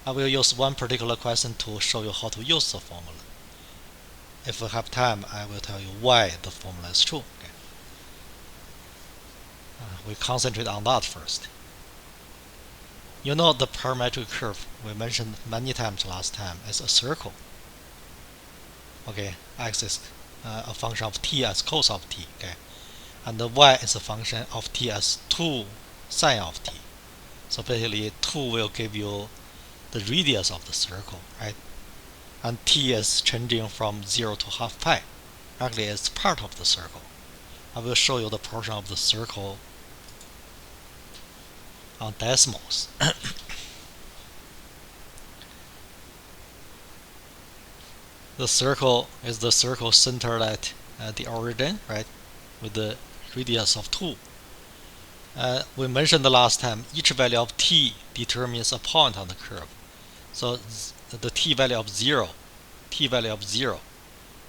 I will use one particular question to show you how to use the formula. If we have time, I will tell you why the formula is true. Okay. We concentrate on that first. You know the parametric curve we mentioned many times last time is a circle. Okay, x is a function of t as cos of t. Okay, and the y is a function of t as 2 sine of t. So basically, 2 will give you the radius of the circle, right? And t is changing from 0 to half pi. Actually, it's part of the circle. I will show you the portion of the circle on decimals. The circle is the circle centered at the origin, right, with the radius of 2. We mentioned the last time each value of t determines a point on the curve. So the t value of 0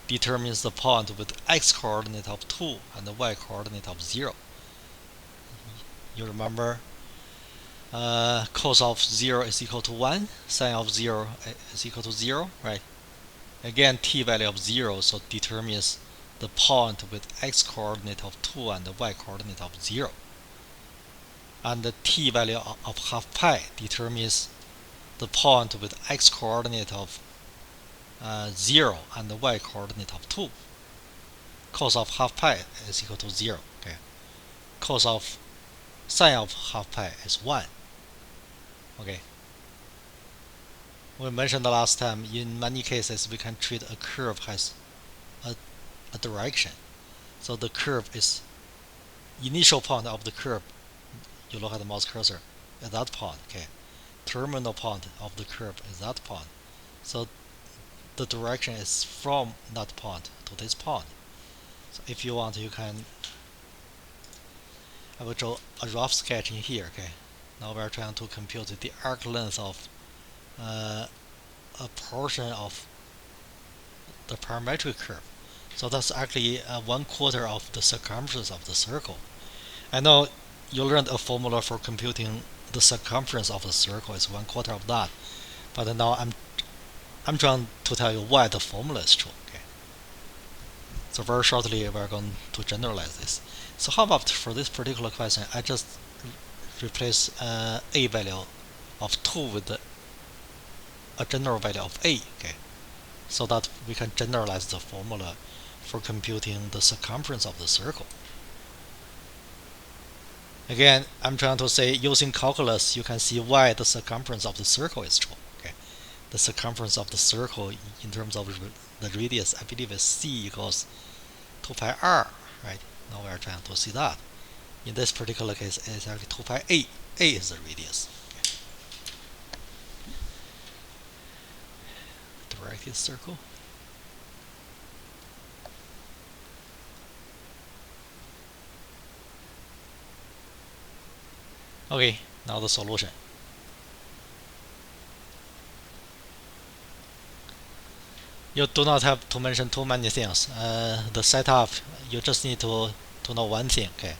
determines the point with x coordinate of 2 and the y coordinate of 0. You remember cos of 0 is equal to 1, sine of 0 is equal to 0, right? Again, t value of 0 so determines the point with x coordinate of 2 and the y coordinate of 0. And the t value of half pi determines the point with x coordinate of 0 and the y coordinate of 2. Cos of half pi is equal to 0. Okay. Cos of sine of half pi is 1. Okay. We mentioned the last time, in many cases we can treat a curve as a direction. So the curve is initial point of the curve. You look at the mouse cursor at that point. Okay. Terminal point of the curve is that point. So the direction is from that point to this point. So if you want, you can. I will draw a rough sketch in here. Okay. Now we are trying to compute the arc length of a portion of the parametric curve. So that's actually 1/4 of the circumference of the circle. I know you learned a formula for computing the circumference of the circle is 1/4 of that, but now I'm trying to tell you why the formula is true. Okay. So very shortly we're going to generalize this. So how about for this particular question, I just replace a value of 2 with a general value of a. Okay. So that we can generalize the formula for computing the circumference of the circle. Again, I'm trying to say using calculus, you can see why the circumference of the circle is true. Okay, the circumference of the circle in terms of the radius, I believe is c equals 2 pi r. Right? Now we are trying to see that. In this particular case, it's actually 2 pi a. A is the radius. Okay. Directed circle. Okay, now the solution. You do not have to mention too many things. The setup, you just need to know one thing. Okay,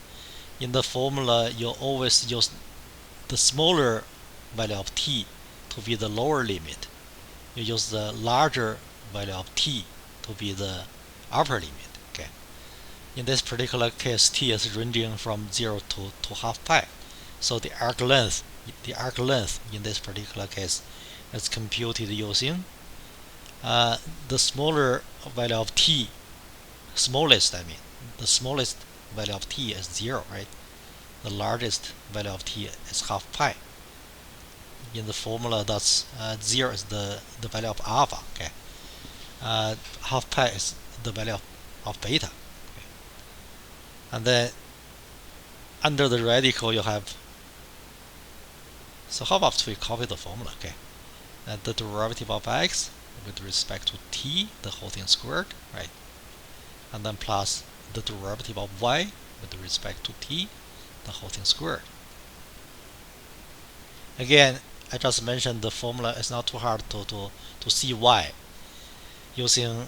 in the formula, you always use the smaller value of t to be the lower limit. You use the larger value of t to be the upper limit. Okay. In this particular case, t is ranging from 0 to half pi. So the arc length in this particular case is computed using the smaller value of t, the smallest value of t is 0, right? The largest value of t is half pi. In the formula, that's 0 is the value of alpha. Okay, half pi is the value of beta. Okay. And then under the radical, you have. So how about we copy the formula? Okay, the derivative of x with respect to t, the whole thing squared, right? And then plus the derivative of y with respect to t, the whole thing squared. Again, I just mentioned the formula is not too hard to see why using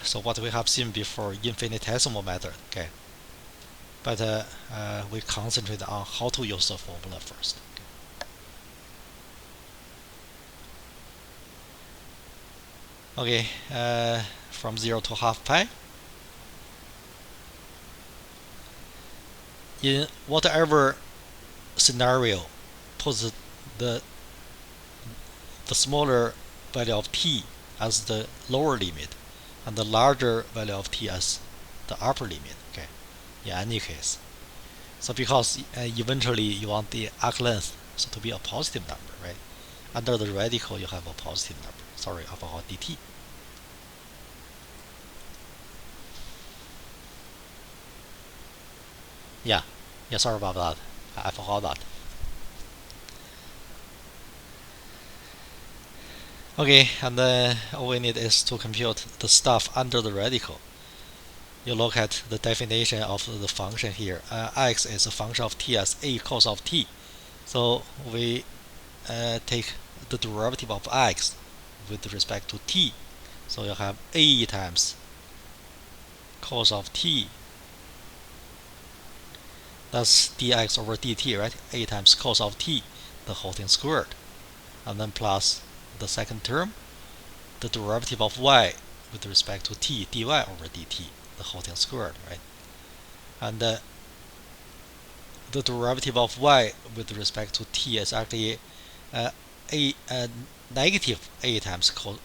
so what we have seen before, infinitesimal method. Okay, but we concentrate on how to use the formula first. Okay, from 0 to half pi. In whatever scenario, put the smaller value of t as the lower limit and the larger value of t as the upper limit. Okay, in any case. So because eventually you want the arc length to be a positive number, right? Under the radical you have a positive number. Sorry about dt. Yeah, sorry about that. I forgot that. Okay, and then all we need is to compute the stuff under the radical. You look at the definition of the function here. X is a function of t as a cos of t. So we take the derivative of x with respect to t. So you have a times cos of t. That's dx over dt, right? A times cos of t, the whole thing squared. And then plus the second term, the derivative of y with respect to t, dy over dt, the whole thing squared, right? And the derivative of y with respect to t is actually negative a times cos.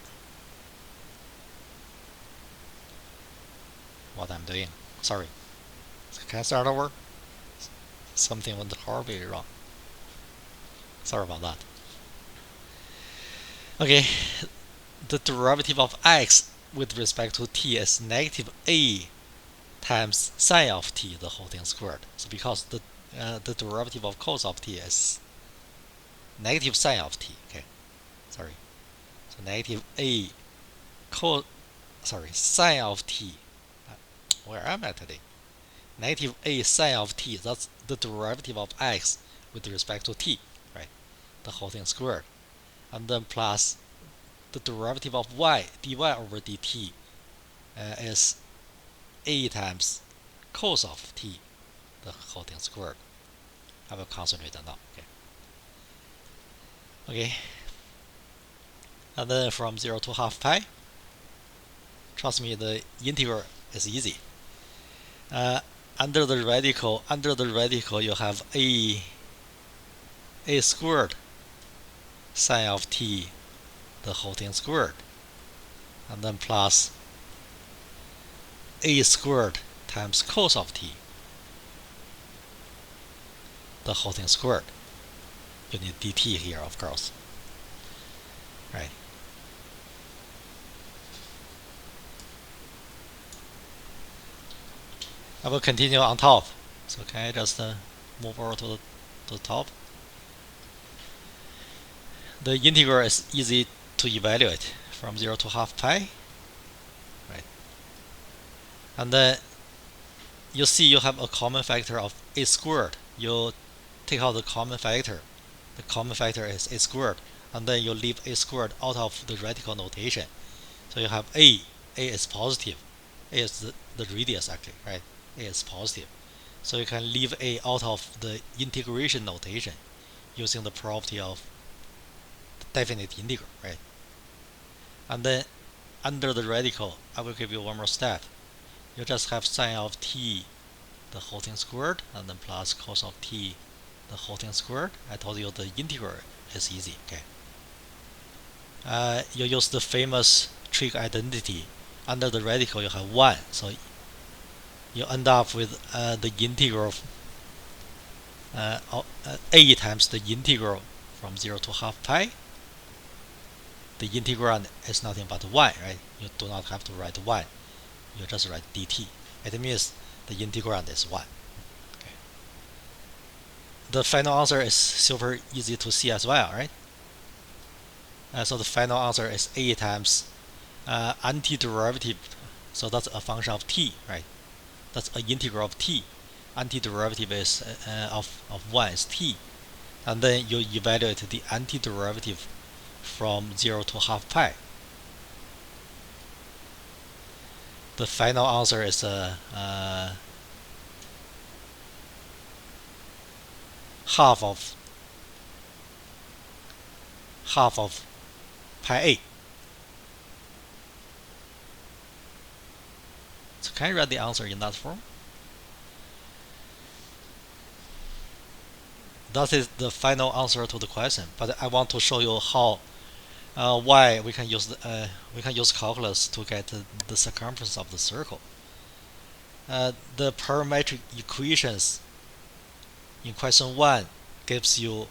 What I'm doing? Sorry. Can I start over? Something went horribly wrong. Sorry about that. Okay, the derivative of x with respect to t is negative a times sine of t, the whole thing squared. So because the derivative of cos of t is negative sine of t. Okay, sorry. So negative a sine of t. Where am I today? Negative a sine of t. That's the derivative of x with respect to t, right? The whole thing squared, and then plus the derivative of y dy over dt is a times cos of t, the whole thing squared. I will concentrate on that. Okay. And then from 0 to half pi, trust me, the integral is easy. Under the radical you have a squared sine of t, the whole thing squared, and then plus a squared times cos of t, the whole thing squared. You need dt here, of course, right? I will continue on top. So can I just move over to the top? The integral is easy to evaluate from 0 to half pi, right? And then you see you have a common factor of a squared. You take out the common factor. The common factor is a squared, and then you leave a squared out of the radical notation. So you have a is positive. A is the radius actually, right? A is positive. So you can leave a out of the integration notation using the property of the definite integral, right? And then under the radical, I will give you one more step. You just have sine of t, the whole thing squared, and then plus cos of t, the whole thing squared. I told you the integral is easy. Okay. You use the famous trig identity. Under the radical, you have 1, so you end up with the integral of a times the integral from 0 to half pi. The integrand is nothing but 1, right? You do not have to write 1. You just write dt. It means the integrand is 1. Okay. The final answer is super easy to see as well, right? So the final answer is a times antiderivative. So that's a function of t, right? That's an integral of t. Antiderivative is of 1 is t. And then you evaluate the antiderivative from 0 to half pi. The final answer is half of pi a. can you write the answer in that form? That is the final answer to the question, but I want to show you how why we can use calculus to get the circumference of the circle. The parametric equations in question 1 gives you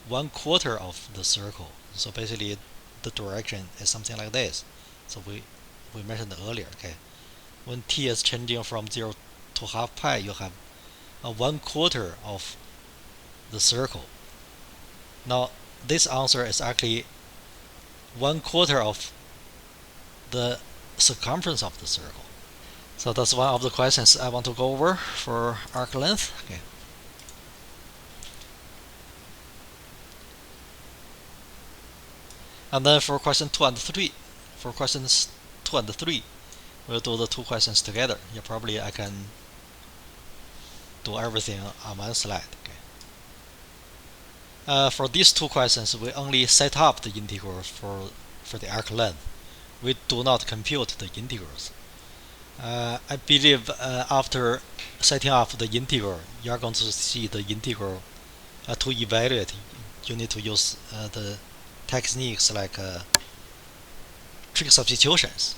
1/4 of the circle. So basically, the direction is something like this. So we mentioned earlier. Okay, when t is changing from 0 to half pi, you have a 1/4 of the circle. Now this answer is actually 1/4 of the circumference of the circle. So that's one of the questions I want to go over for arc length. Okay. And then for question 2 and 3, for questions 2 and 3, we'll do the two questions together. Yeah, probably I can do everything on one slide. Okay. For these two questions, we only set up the integral for the arc length. We do not compute the integrals. I believe after setting up the integral, you are going to see the integral to evaluate. You need to use the techniques like trig substitutions.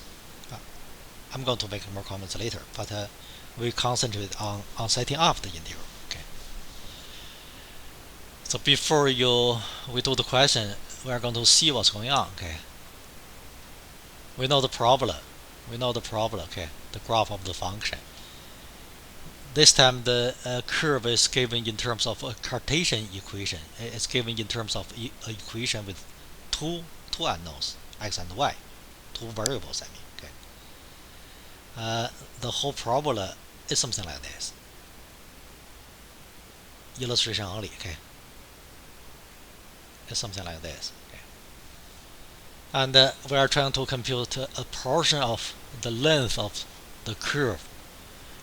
I'm going to make more comments later, but we concentrate on setting up the integral. Okay. So before we do the question, we are going to see what's going on. Okay. We know the problem. Okay. The graph of the function. This time the curve is given in terms of a Cartesian equation. It's given in terms of an equation with two unknowns, x and y, two variables. I mean, okay. The whole parabola is something like this. Illustration only. Okay. It's something like this. Okay. And we are trying to compute a portion of the length of the curve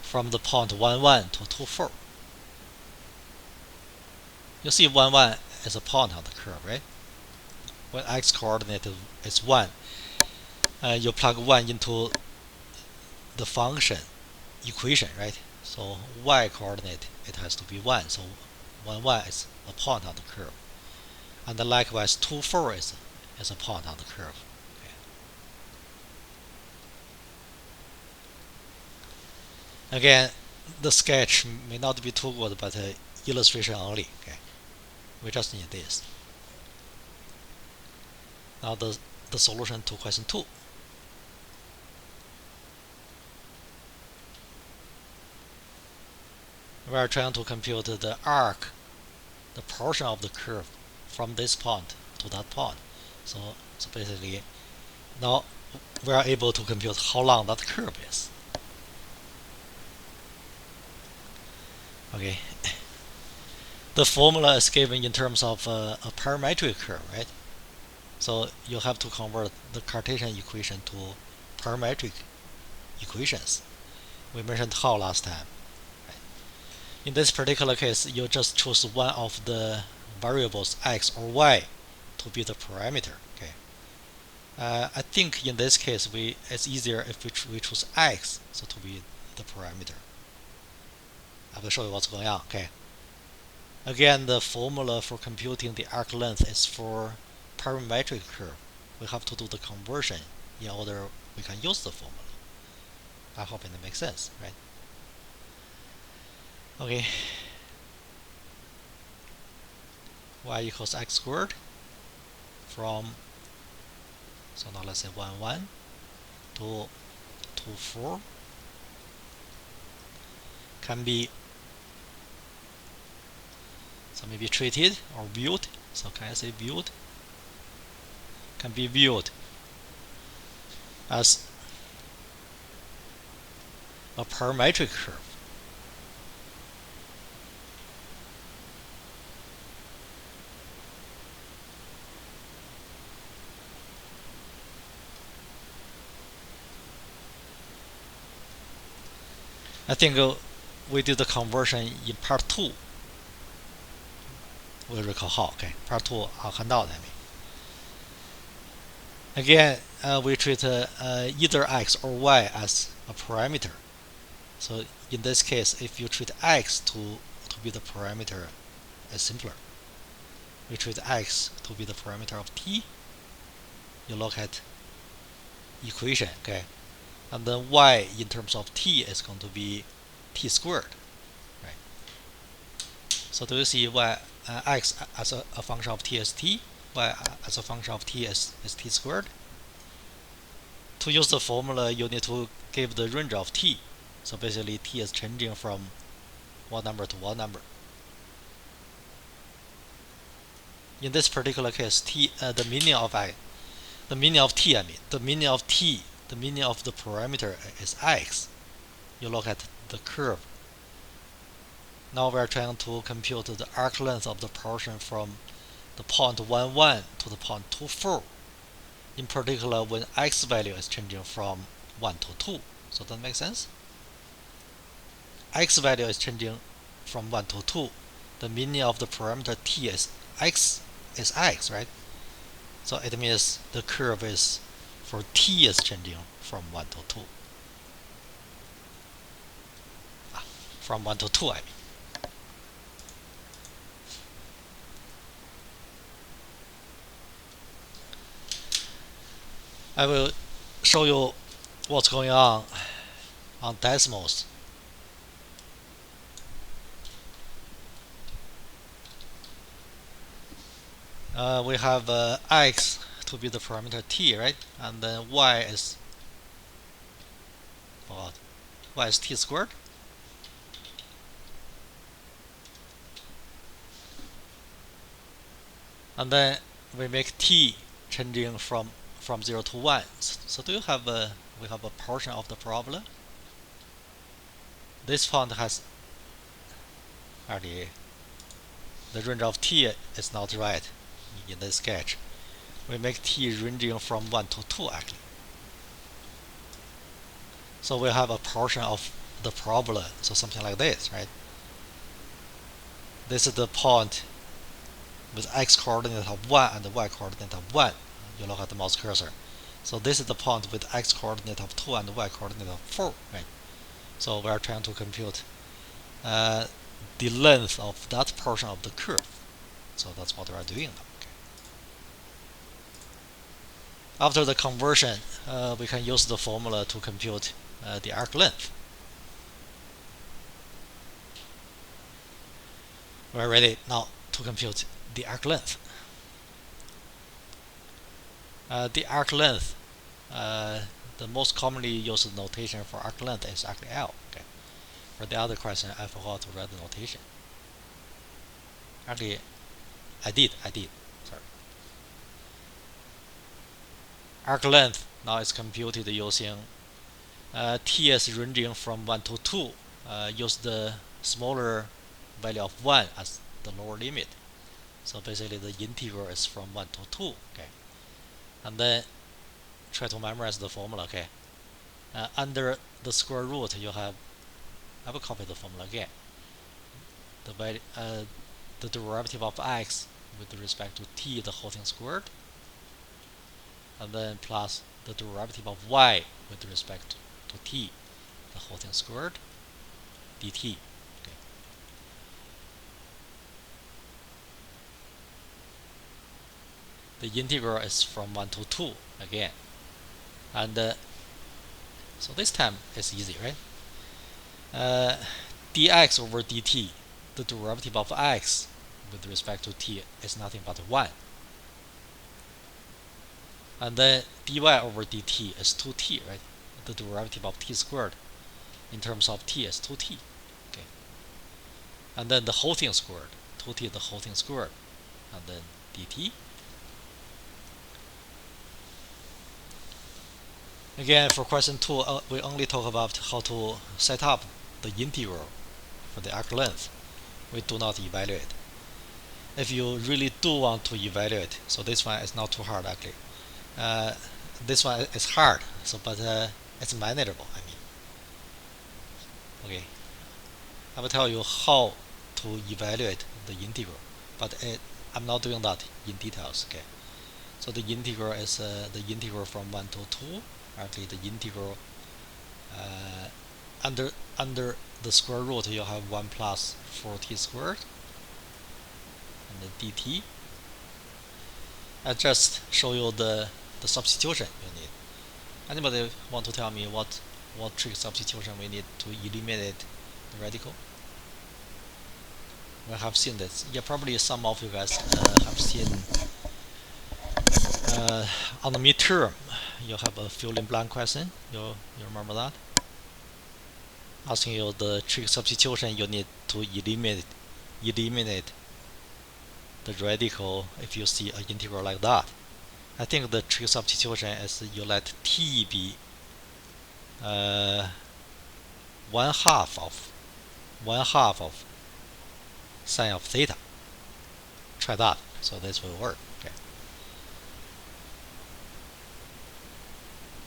from the point 1, 1 to 2, 4. You see 1, 1 is a point on the curve, right? When x coordinate is 1, you plug 1 into the function equation, right? So y coordinate, it has to be 1. So 1, 1 is a point on the curve. And then likewise 2, 4 is a point on the curve. Okay. Again, the sketch may not be too good, but illustration only. Okay. We just need this. Now the solution to question 2. We are trying to compute the arc, the portion of the curve from this point to that point. So basically, now we are able to compute how long that curve is. Okay. The formula is given in terms of a parametric curve, right? So you have to convert the Cartesian equation to parametric equations. We mentioned how last time. Right? In this particular case, you just choose one of the variables x or y to be the parameter. Okay. I think in this case it's easier if we choose x so to be the parameter. I will show you what's going on. Okay. Again, the formula for computing the arc length is for parametric curve. We have to do the conversion in order we can use the formula. I hope it makes sense, right? Okay. Y equals x squared from, so now let's say 1, 1 to 2, 4 can be, so maybe treated or viewed. So can I say viewed? Can be viewed as a parametric curve. I think we did the conversion in part 2. We recall how. Okay, part 2 I'll hand out. Again, we treat either x or y as a parameter. So in this case, if you treat x to be the parameter, it's simpler. We treat x to be the parameter of t. You look at equation, okay, and then y in terms of t is going to be t squared, right? So do you see y x as a function of t is t, y as a function of t is t squared? To use the formula, you need to give the range of t. So basically, t is changing from one number to one number. In this particular case, the meaning of t, the meaning of the parameter is x. You look at the curve. Now we are trying to compute the arc length of the portion from the point 1, 1 to the point 2, 4. In particular, when x value is changing from 1 to 2. So that makes sense? X value is changing from 1 to 2. The meaning of the parameter t is x, right? So it means the curve is for t is changing from 1 to 2. From 1 to 2, I mean. I will show you what's going on decimals. We have x to be the parameter t, right? And then y is t squared. And then we make t changing from 0 to 1. So do you have we have a portion of the problem? This point has actually the range of t is not right in this sketch. We make t ranging from 1 to 2 actually. So we have a portion of the problem, so something like this, right? This is the point with x coordinate of 1 and the y coordinate of 1. You look at the mouse cursor. So this is the point with x coordinate of 2 and y coordinate of 4, right? So we are trying to compute the length of that portion of the curve. So that's what we are doing now. Okay. After the conversion, we can use the formula to compute the arc length. We're ready now to compute the arc length. The arc length, the most commonly used notation for arc length is actually L. Okay. For the other question, I forgot to write the notation. Actually, I did. Sorry. Arc length now is computed using t is ranging from 1 to 2. Use the smaller value of 1 as the lower limit. So basically, the integral is from 1 to 2. Okay. And then try to memorize the formula. Okay. Under the square root, you have. I will copy the formula again. The value, the derivative of x with respect to t, the whole thing squared, and then plus the derivative of y with respect to t, the whole thing squared, dt. Okay. The integral is from 1 to 2 again, and so this time it's easy, right? Dx over dt, the derivative of x with respect to t is nothing but 1. And then dy over dt is 2t, right? The derivative of t squared in terms of t is 2t. Okay. And then the whole thing squared, 2t the whole thing squared, and then dt. Again, for question 2, we only talk about how to set up the integral for the arc length. We do not evaluate. If you really do want to evaluate, so this one is not too hard actually. This one is hard, so but it's manageable. I mean, okay. I will tell you how to evaluate the integral, but I'm not doing that in details. Okay. So the integral is the integral from 1 to 2. Actually, the integral under the square root you have 1 plus 4t squared and the dt. I just show you the substitution you need. Anybody want to tell me what trig substitution we need to eliminate the radical? We have seen this. Yeah, probably some of you guys have seen on the midterm you have a fill in blank question. You remember that? Asking you the trig substitution you need to eliminate the radical if you see an integral like that. I think the trig substitution is you let t be 1/2 of sine of theta. Try that. So this will work. Okay.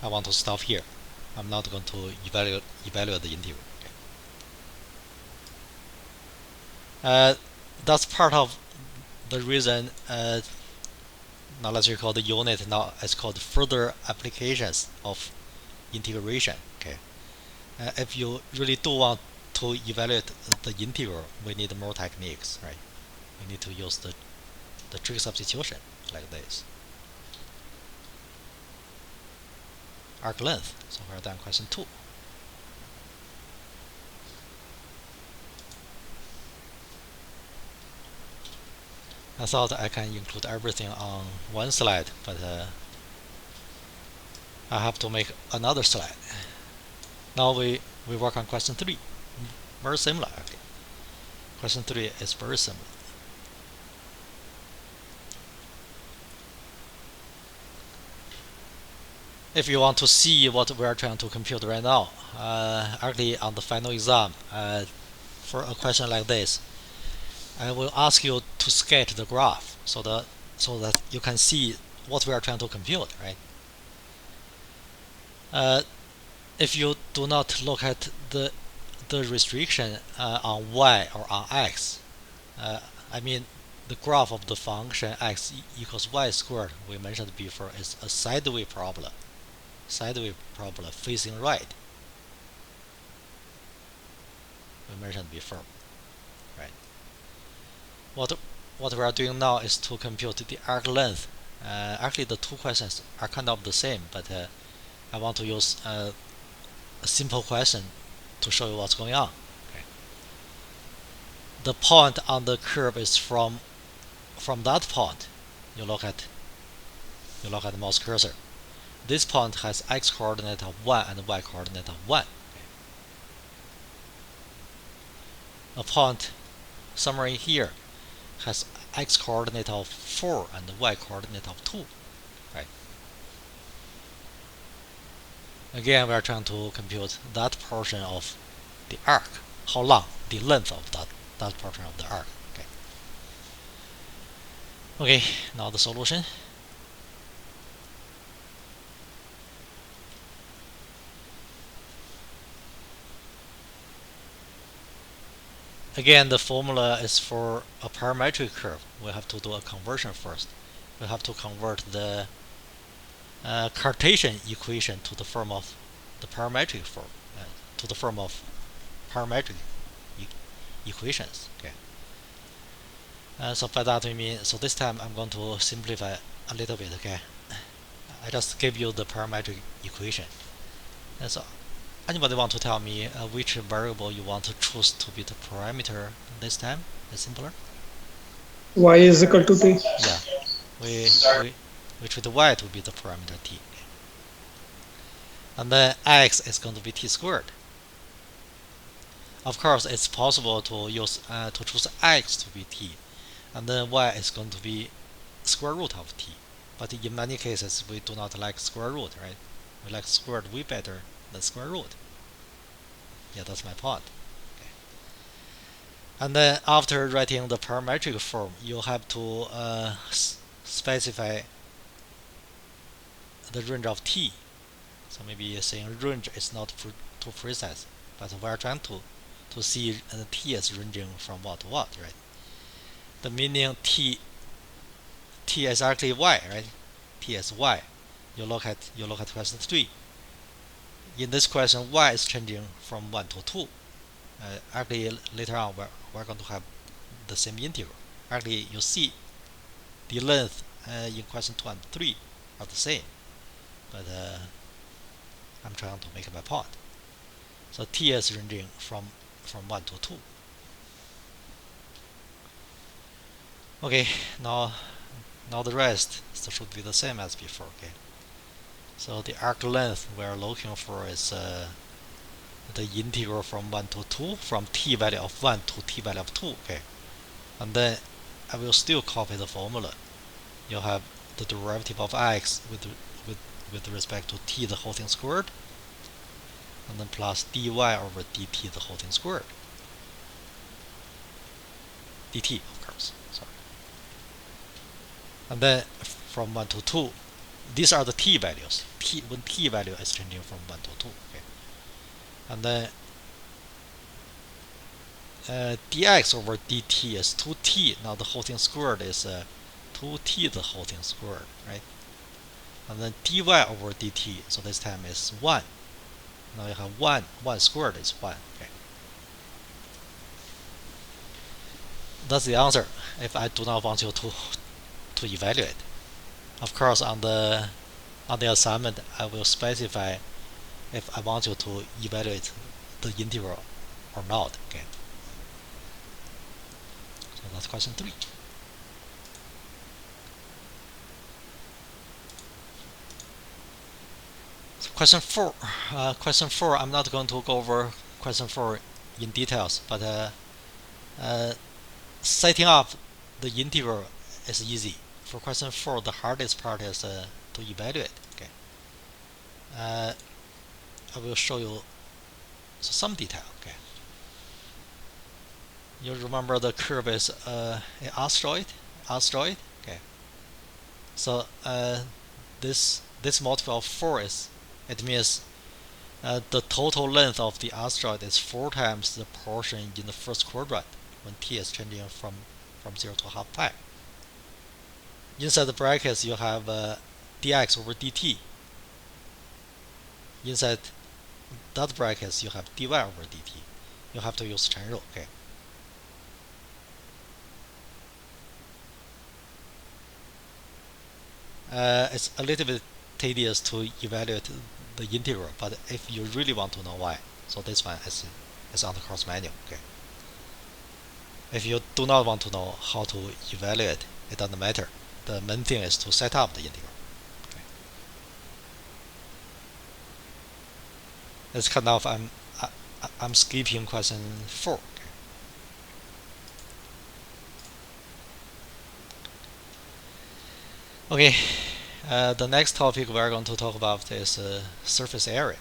I want to stop here. I'm not going to evaluate the integral. Okay. That's part of the reason now let's recall the unit. Now it's called further applications of integration. Okay. If you really do want to evaluate the integral, we need more techniques, right? We need to use the trig substitution like this. Arc length. So we're done question 2. I thought I can include everything on one slide, but I have to make another slide. Now we work on question 3. Very similar, actually. Question 3 is very similar. If you want to see what we are trying to compute right now, actually on the final exam, for a question like this, I will ask you to sketch the graph so that you can see what we are trying to compute, right? If you do not look at the restriction on y or on x, I mean the graph of the function x equals y squared we mentioned before is a sideways parabola facing right. We mentioned before, right? What we are doing now is to compute the arc length. Actually, the two questions are kind of the same, but I want to use a simple question to show you what's going on. Okay. The point on the curve is from that point. You look at the mouse cursor. This point has x coordinate of 1 and y coordinate of 1. Okay. A point somewhere in here has x coordinate of 4 and y coordinate of 2. Right. Again, we are trying to compute that portion of the arc. How long? The length of that portion of the arc. Okay. Okay. Now the solution. Again, the formula is for a parametric curve. We have to do a conversion first. We have to convert the Cartesian equation to the form of the parametric form, to the form of parametric equations. Okay. So by that we mean, so this time I'm going to simplify a little bit. Okay. I just gave you the parametric equation. And so anybody want to tell me which variable you want to choose to be the parameter this time? It's simpler. Y is equal to t. Yeah, we treat y to be the parameter t, and then x is going to be t squared. Of course, it's possible to use to choose x to be t, and then y is going to be square root of t. But in many cases, we do not like square root, right? We like squared way better than square root. Yeah, that's my point. Okay. And then after writing the parametric form, you have to specify the range of t. So maybe saying range is not too precise, but we are trying to see t is ranging from what to what, right? The meaning t is actually y, right? T is y. You look at question 3. in this question, y is changing from 1 to 2. Actually, later on, we're going to have the same integral. Actually, you see the length in question 2 and 3 are the same, but I'm trying to make my point. So t is ranging from 1 to 2. Okay, now the rest should be the same as before. Okay, so the arc length we're looking for is the integral from 1 to 2, from t value of 1 to t value of 2. Okay, and then I will still copy the formula. You have the derivative of x with respect to t the whole thing squared, and then plus dy over dt the whole thing squared. dt, of course, sorry. And then from 1 to 2, these are the t values. When t value is changing from 1 to 2. Okay, and then dx over dt is 2t. Now the whole thing squared is 2t the whole thing squared, right? And then dy over dt, so this time is 1. Now you have 1 squared is 1. Okay, that's the answer if I do not want you to evaluate. Of course, on the assignment, I will specify if I want you to evaluate the integral or not. Okay, so that's question 3. So question 4. Question 4, I'm not going to go over question 4 in details, but setting up the integral is easy. For question 4, the hardest part is to evaluate. Okay, I will show you some detail. Okay, you remember the curve is an asteroid. Okay, so this multiple of 4 is, it means the total length of the asteroid is 4 times the portion in the first quadrant when t is changing from 0 to half pi. Inside the brackets, you have dx over dt. Inside that brackets, you have dy over dt. You have to use Chen rule. Okay. It's a little bit tedious to evaluate the integral, but if you really want to know why, so this one is on the course manual. Okay. If you do not want to know how to evaluate, it doesn't matter. The main thing is to set up the integral. Okay. It's kind of I'm skipping question 4. Okay. The next topic we're going to talk about is surface area.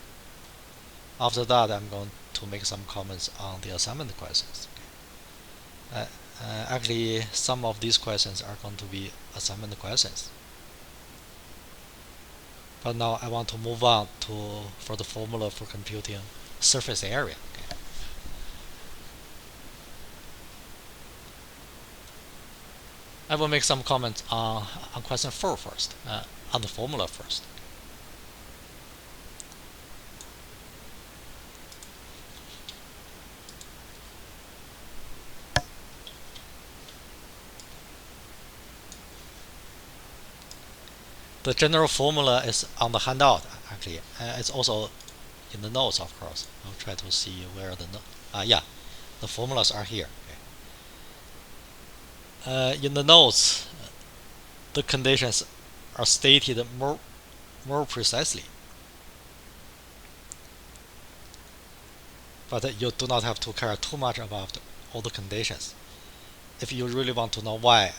After that, I'm going to make some comments on the assignment questions. Actually, some of these questions are going to be assignment questions. But now I want to move on for the formula for computing surface area. Okay. I will make some comments on question 4 first, on the formula first. The general formula is on the handout. Actually, it's also in the notes, of course. I'll try to see where the formulas are here. Okay. In the notes, the conditions are stated more precisely, but you do not have to care too much about all the conditions. If you really want to know why,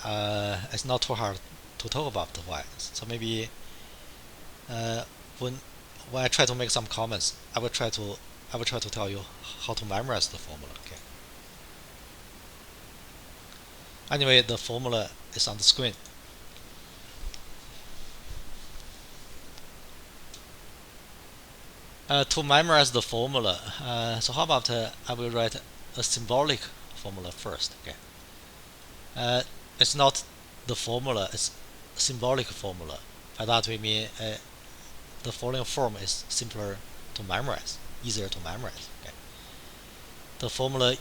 it's not too hard to talk about the why. So maybe when I try to make some comments, I will try to tell you how to memorize the formula. Okay. Anyway, the formula is on the screen. To memorize the formula, so how about I will write a symbolic formula first. Okay. It's not the formula; it's symbolic formula. By that we mean the following form is simpler to memorize, easier to memorize. Okay. The formula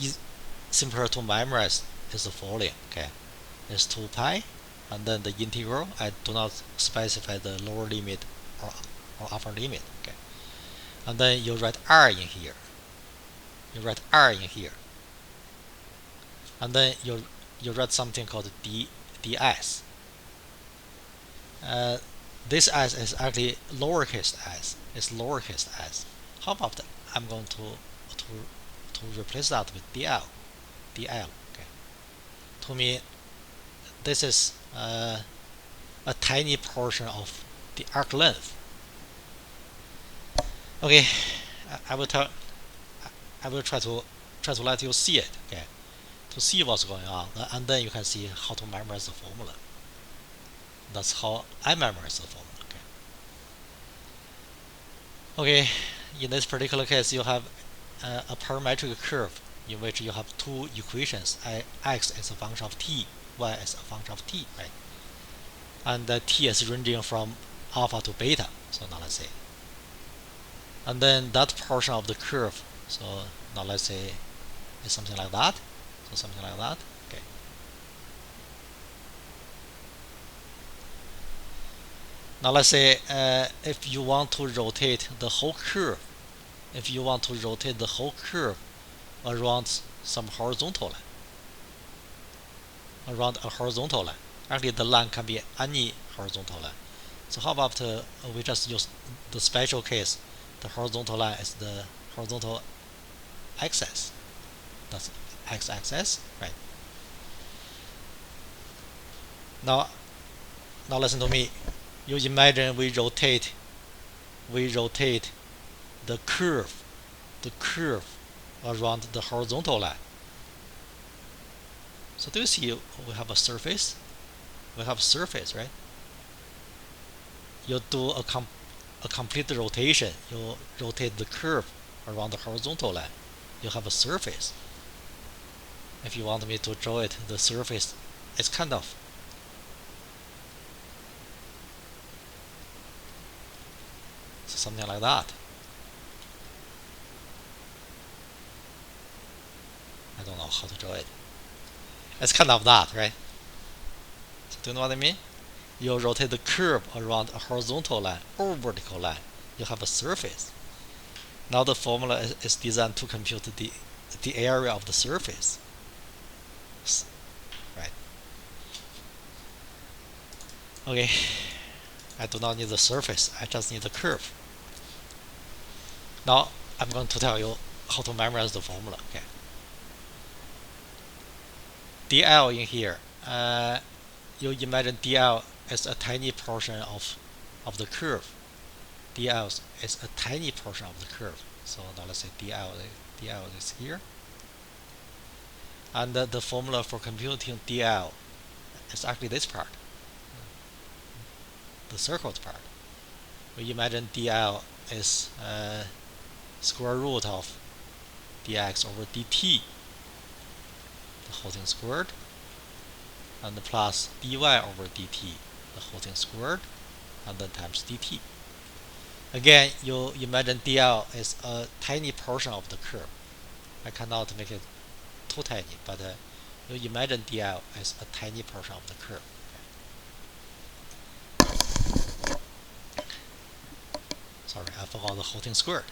is simpler to memorize is the following. Okay, it's 2 pi, and then the integral. I do not specify the lower limit or upper limit. Okay, and then you write r in here. You write r in here, and then you write something called ds. This s is actually lowercase s. It's lowercase s. How about I'm going to replace that with dl. Okay. To me, this is a tiny portion of the arc length. Okay, I will try to let you see it. Okay, to see what's going on, and then you can see how to memorize the formula. That's how I memorize the formula. Okay, in this particular case, you have a parametric curve in which you have two equations. X is a function of t, y is a function of t, right? And t is ranging from alpha to beta. So now let's say, and then that portion of the curve. So now let's say is something like that. So something like that. Okay. Now let's say if you want to rotate the whole curve, around some horizontal line, actually the line can be any horizontal line. So how about we just use the special case? The horizontal line is the horizontal axis. That's x-axis, right? Now listen to me. You imagine we rotate the curve around the horizontal line. So do you see we have a surface? We have a surface, right? You do a complete rotation. You rotate the curve around the horizontal line. You have a surface. If you want me to draw it, the surface is kind of something like that. I don't know how to draw it. It's kind of that, right? So do you know what I mean? You rotate the curve around a horizontal line or vertical line. You have a surface. Now the formula is designed to compute the area of the surface. Right. Okay. I do not need the surface. I just need the curve. Now I'm going to tell you how to memorize the formula. Okay. dl in here. You imagine dl is a tiny portion of the curve. dl is a tiny portion of the curve. So now let's say dl is here. And the formula for computing dl is actually this part, the circled part. We imagine dl is square root of dx over dt, the whole thing squared, and plus dy over dt, the whole thing squared, and then times dt. Again, you imagine dl is a tiny portion of the curve. I cannot make it too tiny, but you imagine dl as a tiny portion of the curve. Sorry, I forgot the whole thing squared.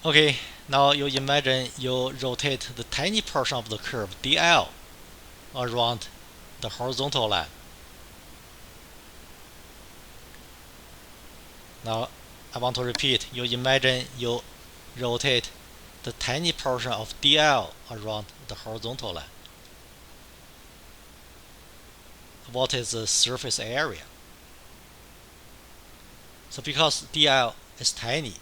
Okay, now you imagine you rotate the tiny portion of the curve dl around the horizontal line. Now I want to repeat. You imagine you rotate the tiny portion of dl around the horizontal line. What is the surface area? So because dl is tiny,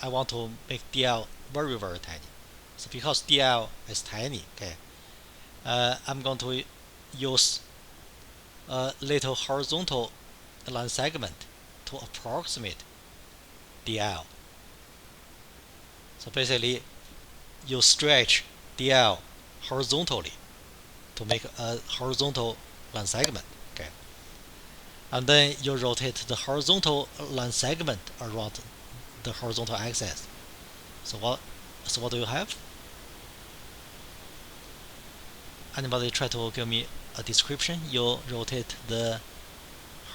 I want to make dl very, very tiny. So because dl is tiny, okay, I'm going to use a little horizontal line segment to approximate dl. So basically, you stretch dl horizontally to make a horizontal line segment. Okay, and then you rotate the horizontal line segment around the horizontal axis. So what do you have? Anybody try to give me a description? You rotate the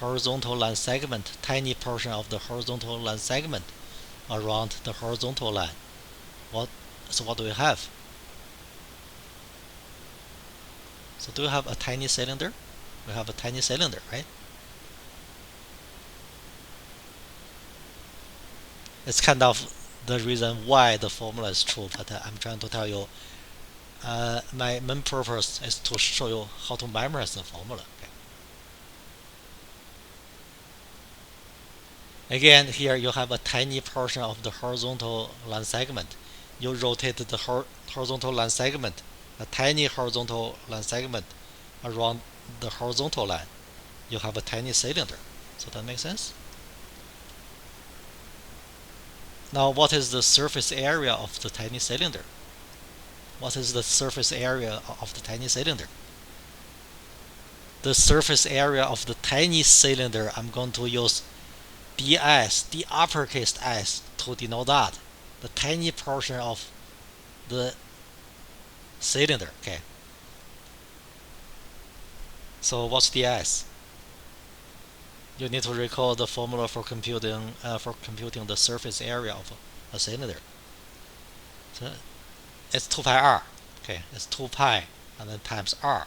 horizontal line segment, tiny portion of the horizontal line segment around the horizontal line. What do you have? So do you have a tiny cylinder? We have a tiny cylinder, right? It's kind of the reason why the formula is true, but I'm trying to tell you my main purpose is to show you how to memorize the formula. Okay. Again, here you have a tiny portion of the horizontal line segment. You rotate the horizontal line segment, a tiny horizontal line segment around the horizontal line. You have a tiny cylinder. So that makes sense? Now, what is the surface area of the tiny cylinder? What is the surface area of the tiny cylinder? The surface area of the tiny cylinder, I'm going to use ds, the uppercase s, to denote that. The tiny portion of the cylinder. Okay. So what's ds? You need to recall the formula for computing the surface area of a cylinder. So it's 2 pi r. Okay, it's 2 pi and then times r.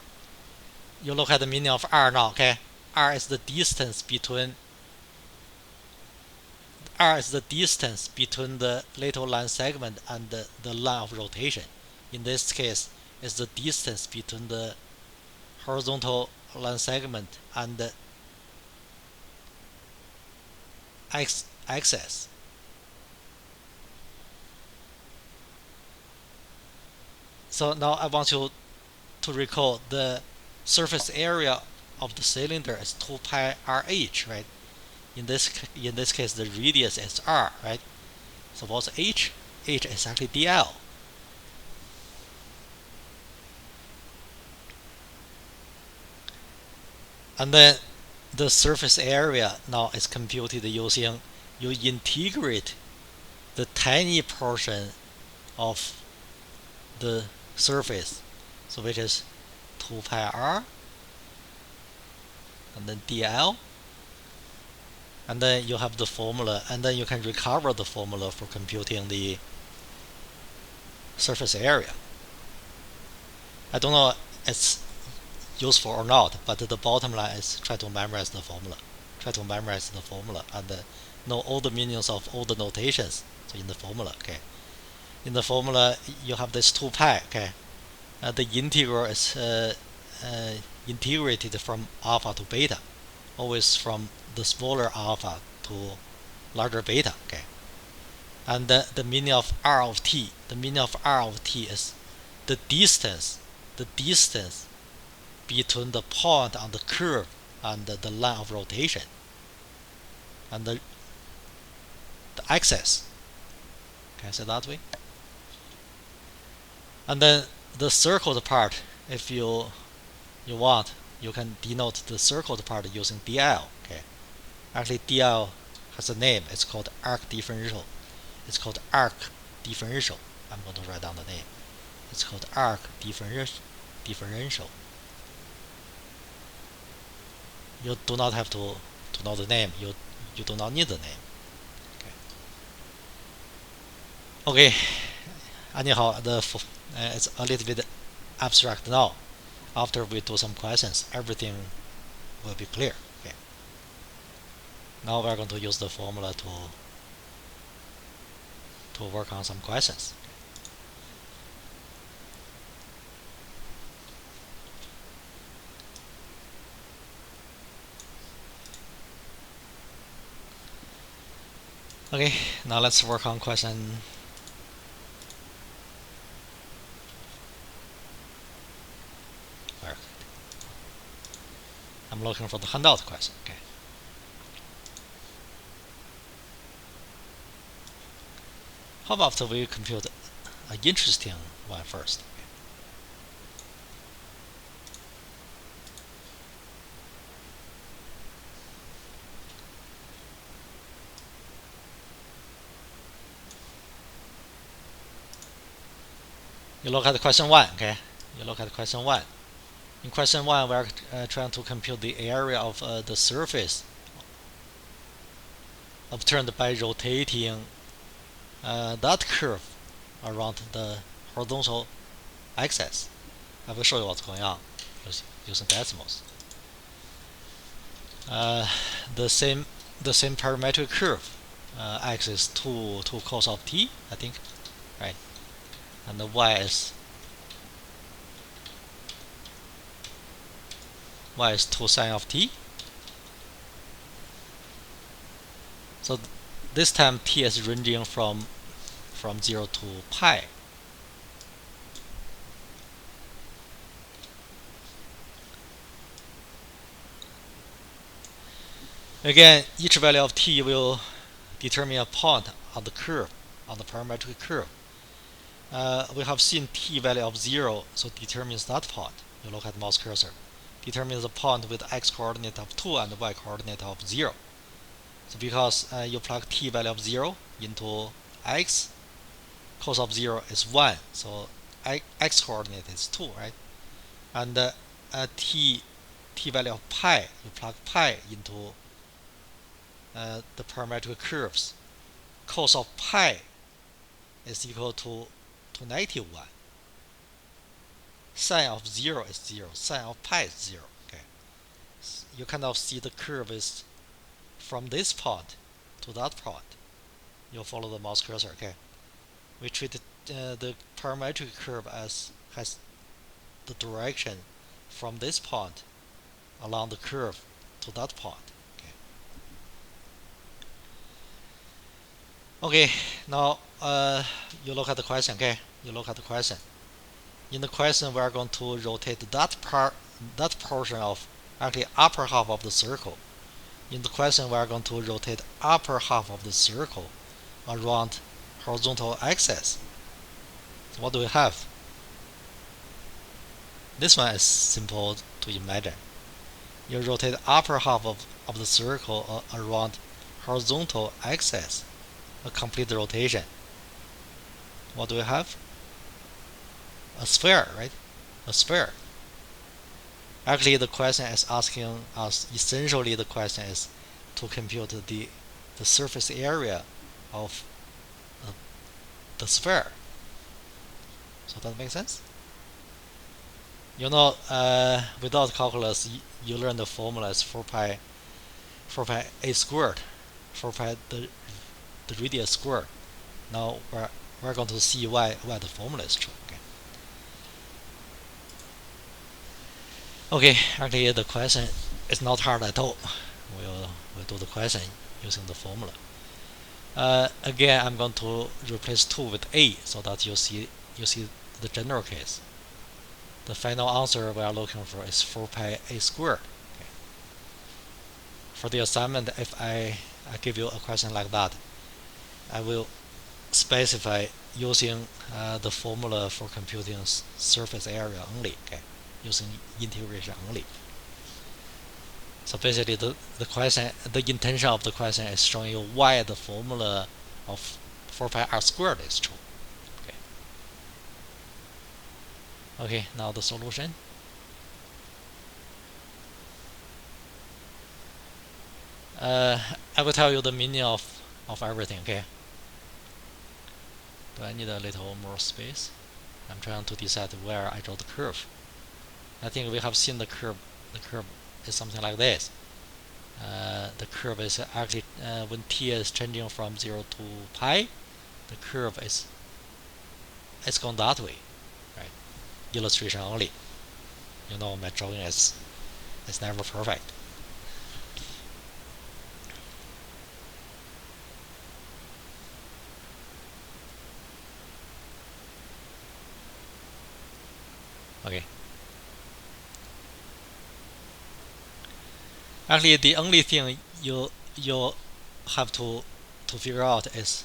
You look at the meaning of r now. Okay, r is the distance between the little line segment and the line of rotation. In this case, it's the distance between the horizontal line segment and the axis. So now I want you to recall the surface area of the cylinder is 2 pi rh, right? In this case, the radius is r, right? So what's h? H is actually dl. And then the surface area now is computed using, you integrate the tiny portion of the surface, so which is 2 pi r and then dl, and then you have the formula, and then you can recover the formula for computing the surface area. I don't know if it's useful or not, but the bottom line is try to memorize the formula. And know all the meanings of all the notations. So in the formula, okay. In the formula, you have this 2 pi, okay. The integral is integrated from alpha to beta, always from the smaller alpha to larger beta, okay. And the meaning of r of t, is the distance between the point on the curve and the line of rotation, and the axis. Can I say that way? And then the circled part, if you want, you can denote the circled part using dl. Okay. Actually, dl has a name. It's called arc differential. I'm going to write down the name. It's called arc differential. You do not have to know the name. You do not need the name. Okay. Anyhow, it's a little bit abstract now. After we do some questions, everything will be clear. Okay. Now we're going to use the formula to work on some questions. Okay, now let's work on question. I'm looking for the handout question. Okay. How about we compute an interesting one first? You look at question 1, okay? You look at question 1. In question 1, we are trying to compute the area of the surface obtained by rotating that curve around the horizontal axis. I will show you what's going on using decimals. The same parametric curve, x is 2 cos of t, I think, right? And the y is 2 sine of t. So this time t is ranging from 0 to pi. Again, each value of t will determine a point on the curve, on the parametric curve. We have seen t value of 0, so determines that point. You look at mouse cursor. Determines the point with x coordinate of 2 and y coordinate of 0. So because you plug t value of 0 into x, cos of 0 is 1, so x coordinate is 2, right? And t value of pi, you plug pi into the parametric curves. Cos of pi is equal to negative 1. Sine of 0 is 0. Sine of pi is 0. Okay, so you kind of see the curve is from this point to that point. You follow the mouse cursor. Okay, we treat the parametric curve as has the direction from this point along the curve to that point. Okay, now you look at the question. Okay, you look at the question. In the question, we are going to rotate that portion of actually upper half of the circle. In the question, we are going to rotate upper half of the circle around horizontal axis. So what do we have? This one is simple to imagine. You rotate upper half of the circle around horizontal axis, a complete rotation. What do we have? A sphere, right? A sphere. Actually, the question is asking us, essentially the question is to compute the surface area of the sphere. So that makes sense? You know, without calculus, you learn the formula is 4 pi a squared, 4 pi the radius squared. Now we're going to see why the formula is true. Okay, actually the question is not hard at all. We'll do the question using the formula. Again, I'm going to replace 2 with a so that you see the general case. The final answer we are looking for is 4 pi a squared. Okay. For the assignment, if I give you a question like that, I will specify using the formula for computing surface area only. Okay, using integration only. So basically, the intention of the question is showing you why the formula of 4 pi r squared is true. Okay, now the solution. I will tell you the meaning of everything. Okay. Do I need a little more space? I'm trying to decide where I draw the curve. I think we have seen the curve. The curve is something like this. The curve is actually when t is changing from 0 to pi, the curve is going that way, right? Illustration only. You know, my drawing is never perfect. Okay. Actually, the only thing you have to figure out is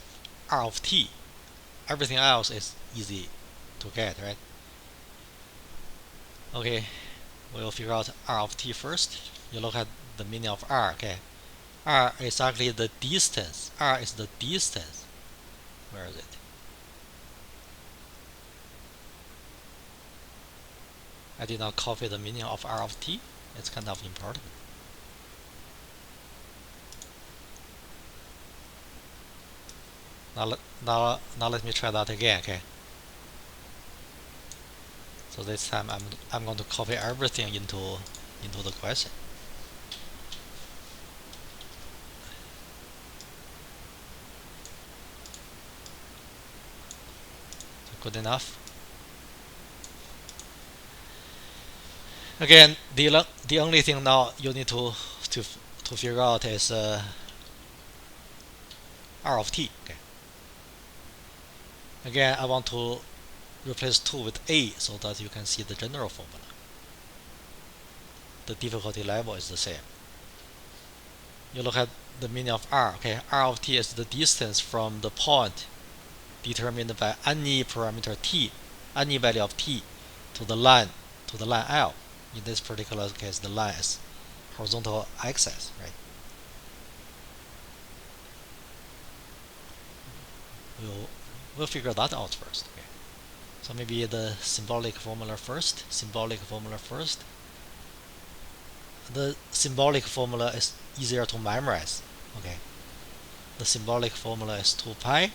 r of t. Everything else is easy to get, right? Okay, we'll figure out r of t first. You look at the meaning of r. Okay, r is actually the distance. R is the distance. Where is it? I did not copy the meaning of R of t. It's kind of important. Now let me try that again. Okay. So this time I'm going to copy everything into the question. So good enough. Again, the only thing now you need to figure out is R of t. Okay. Again, I want to replace 2 with a so that you can see the general formula. The difficulty level is the same. You look at the meaning of R. Okay, R of t is the distance from the point determined by any parameter t, any value of t, to the line L. In this particular case, the line is horizontal axis, right? We'll figure that out first. Okay. So maybe the symbolic formula first. The symbolic formula is easier to memorize. Okay. The symbolic formula is 2 pi.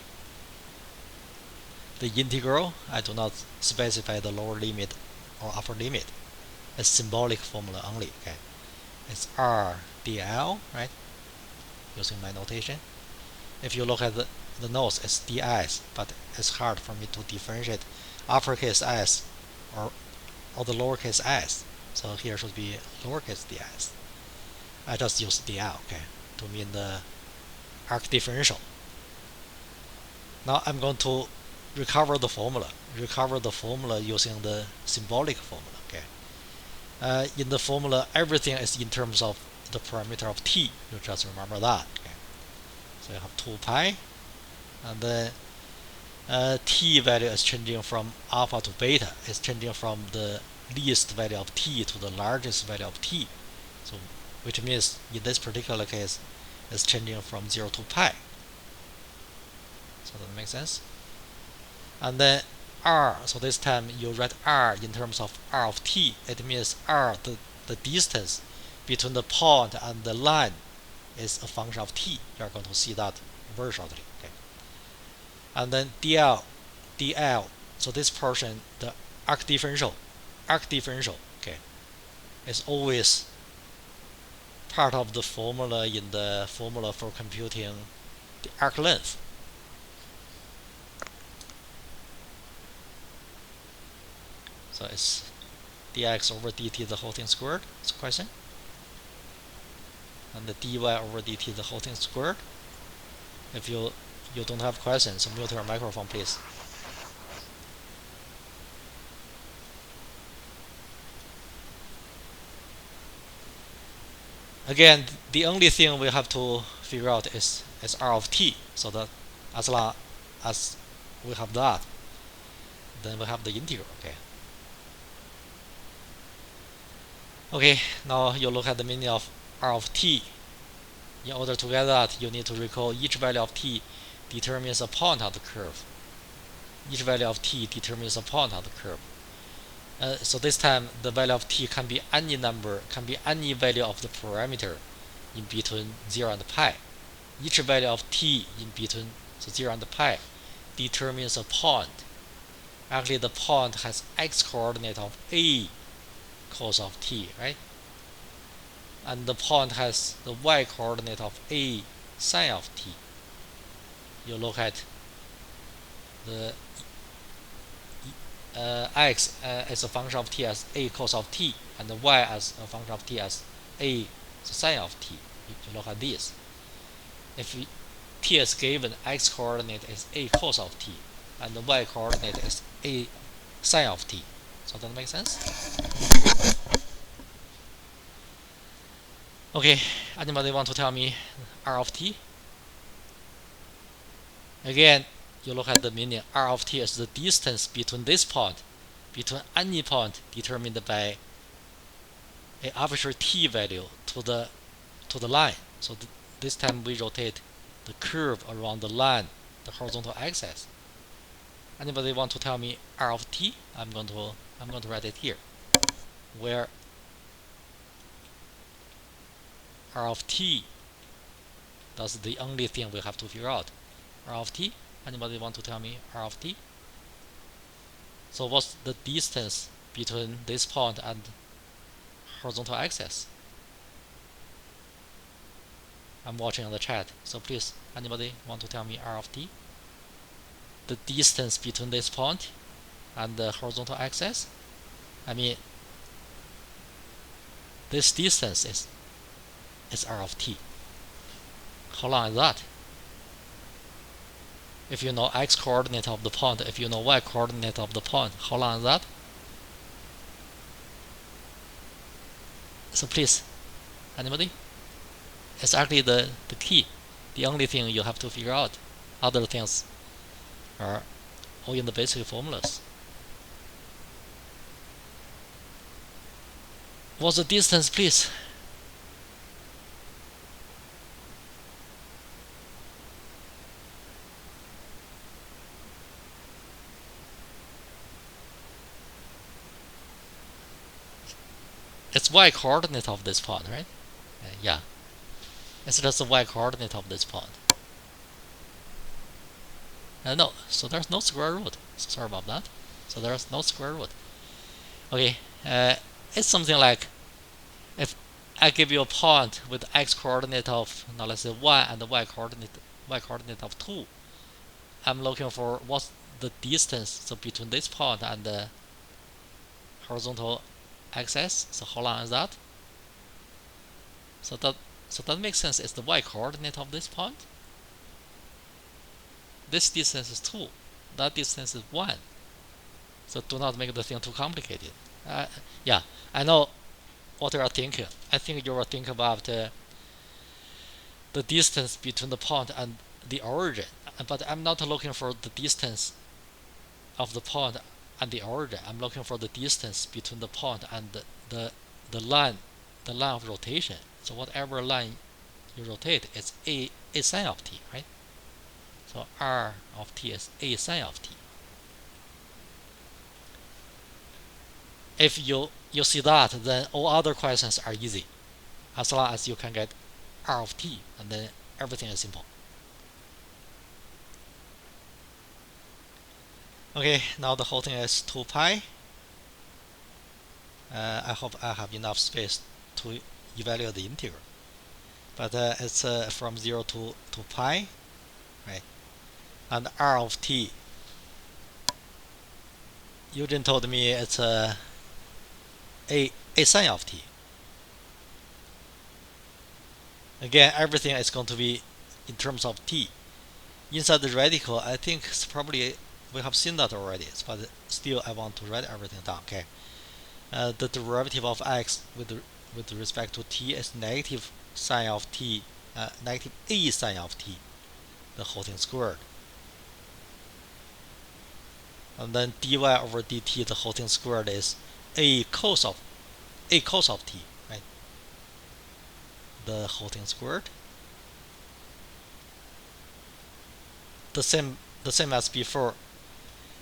The integral, I do not specify the lower limit or upper limit. It's symbolic formula only. Okay. It's R dl, right? Using my notation. If you look at the notes, it's ds, but it's hard for me to differentiate uppercase s or the lowercase s. So here should be lowercase ds. I just use dl, okay, to mean the arc differential. Now I'm going to recover the formula using the symbolic formula. Okay. In the formula, everything is in terms of the parameter of t. You just remember that. Okay. So you have 2 pi, and then t value is changing from alpha to beta. It's changing from the least value of t to the largest value of t. So, which means in this particular case, it's changing from 0 to pi. So that makes sense. And then r. So this time you write r in terms of r of t. It means r, the distance between the point and the line, is a function of t. You are going to see that very shortly. Okay. And then dl, so this portion, the arc differential, okay, is always part of the formula in the formula for computing the arc length. So it's dx over dt the whole thing squared. It's a question. And the dy over dt the whole thing squared. If you don't have questions, so mute your microphone, please. Again, the only thing we have to figure out is r of t. So that as long as we have that, then we have the integral. Okay. Okay, now you look at the meaning of r of t. In order to get that, you need to recall each value of t determines a point on the curve. Each value of t determines a point on the curve. So this time, the value of t can be any number, can be any value of the parameter in between 0 and pi. Each value of t in between 0 and pi determines a point. Actually, the point has x-coordinate of a cos of t, right? And the point has the y-coordinate of a sine of t. You look at the x as a function of t as a cos of t, and the y as a function of t as a sine of t. You look at this. If t is given, x coordinate is a cos of t, and the y coordinate is a sine of t. So that makes sense? Okay, anybody want to tell me r of t? Again, you look at the meaning. R of t is the distance between this point, between any point determined by an arbitrary t value to the line. So this time we rotate the curve around the line, the horizontal axis. Anybody want to tell me r of t? I'm going to write it here. where R of t, that's the only thing we have to figure out. R of t, anybody want to tell me R of t? So what's the distance between this point and horizontal axis? I'm watching on the chat, so please, anybody want to tell me R of t? The distance between this point and the horizontal axis? I mean, this distance is R of t. How long is that? If you know x coordinate of the point, if you know y coordinate of the point, how long is that? So please, anybody? It's actually the key, the only thing you have to figure out. Other things are all in the basic formulas. What's the distance, please? It's y coordinate of this point, right? Yeah. It's just the y coordinate of this point. No, so there's no square root. So sorry about that. So there's no square root. Okay, it's something like if I give you a point with x coordinate of, now let's say 1 and the y coordinate of 2. I'm looking for what's the distance so between this point and the horizontal axis. So how long is that? So that makes sense. It's the y coordinate of this point. This distance is 2. That distance is 1. So do not make the thing too complicated. Yeah, I know what you are thinking. I think you are thinking about the distance between the point and the origin. But I'm not looking for the distance of the point and the origin. I'm looking for the distance between the point and the line of rotation. So whatever line you rotate, it's a sine of t, right? So R of t is a sine of t. If you see that, then all other questions are easy, as long as you can get R of t, and then everything is simple. Okay, now the whole thing is 2 pi. I hope I have enough space to evaluate the integral. But it's from 0 to pi, right? And R of t, Eugene told me it's a sine of t. Again, everything is going to be in terms of t. Inside the radical, I think it's probably we have seen that already, but still I want to write everything down. Okay, the derivative of x with respect to t is negative sine of t, negative a sine of t, the whole thing squared, and then dy over dt, the whole thing squared, is a cos of t, right? The whole thing squared. The same as before.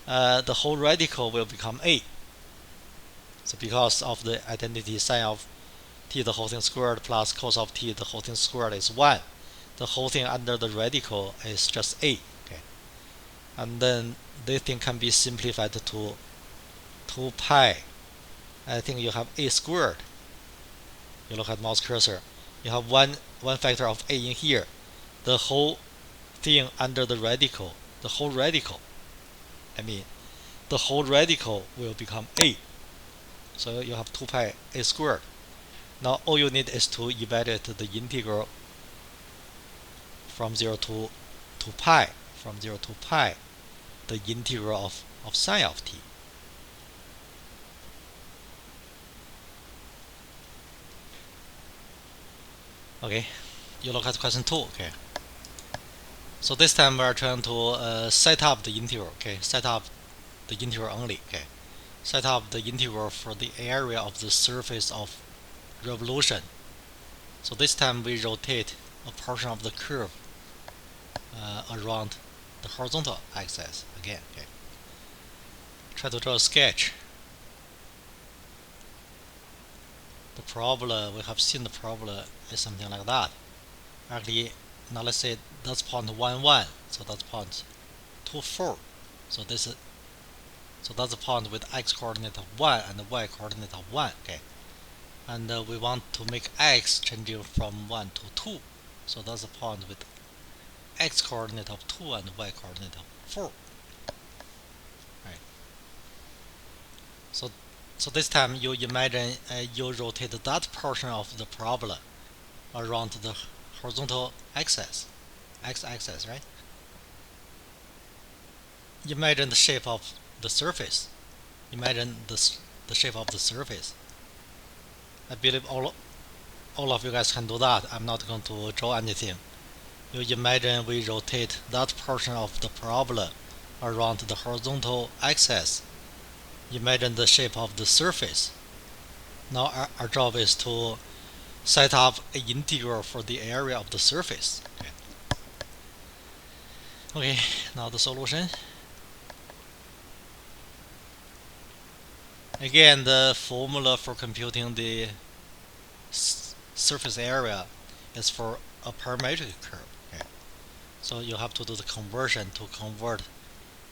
The whole radical will become a. So because of the identity sine of t, the whole thing squared, plus cos of t, the whole thing squared, is 1. The whole thing under the radical is just a. Okay, and then this thing can be simplified to 2 pi. I think you have a squared. You look at mouse cursor. You have one factor of a in here. The whole thing under the radical, the whole radical will become a. So you have 2 pi a squared. Now all you need is to evaluate the integral from 0 to pi. From 0 to pi, the integral of sine of t. Okay, you look at question 2. Okay, so this time we are trying to set up the integral. Okay, set up the integral only. Okay, set up the integral for the area of the surface of revolution. So this time we rotate a portion of the curve around the horizontal axis again. Okay, try to draw a sketch. the parabola, we have seen the parabola is something like that. Actually, now let's say that's point 1, 1, so that's point 2, 4. So this is that's a point with x coordinate of 1 and y coordinate of 1. Okay, and we want to make x changing from 1 to 2. So that's a point with x coordinate of 2 and y coordinate of 4. Right. So this time you imagine you rotate that portion of the parabola around the horizontal axis, x-axis, right? Imagine the shape of the surface. Imagine the shape of the surface. I believe all of you guys can do that. I'm not going to draw anything. You imagine we rotate that portion of the parabola around the horizontal axis. Imagine the shape of the surface. Now our job is to set up an integral for the area of the surface. Okay, now the solution. Again, the formula for computing the surface area is for a parametric curve. Okay. So you have to do the conversion to convert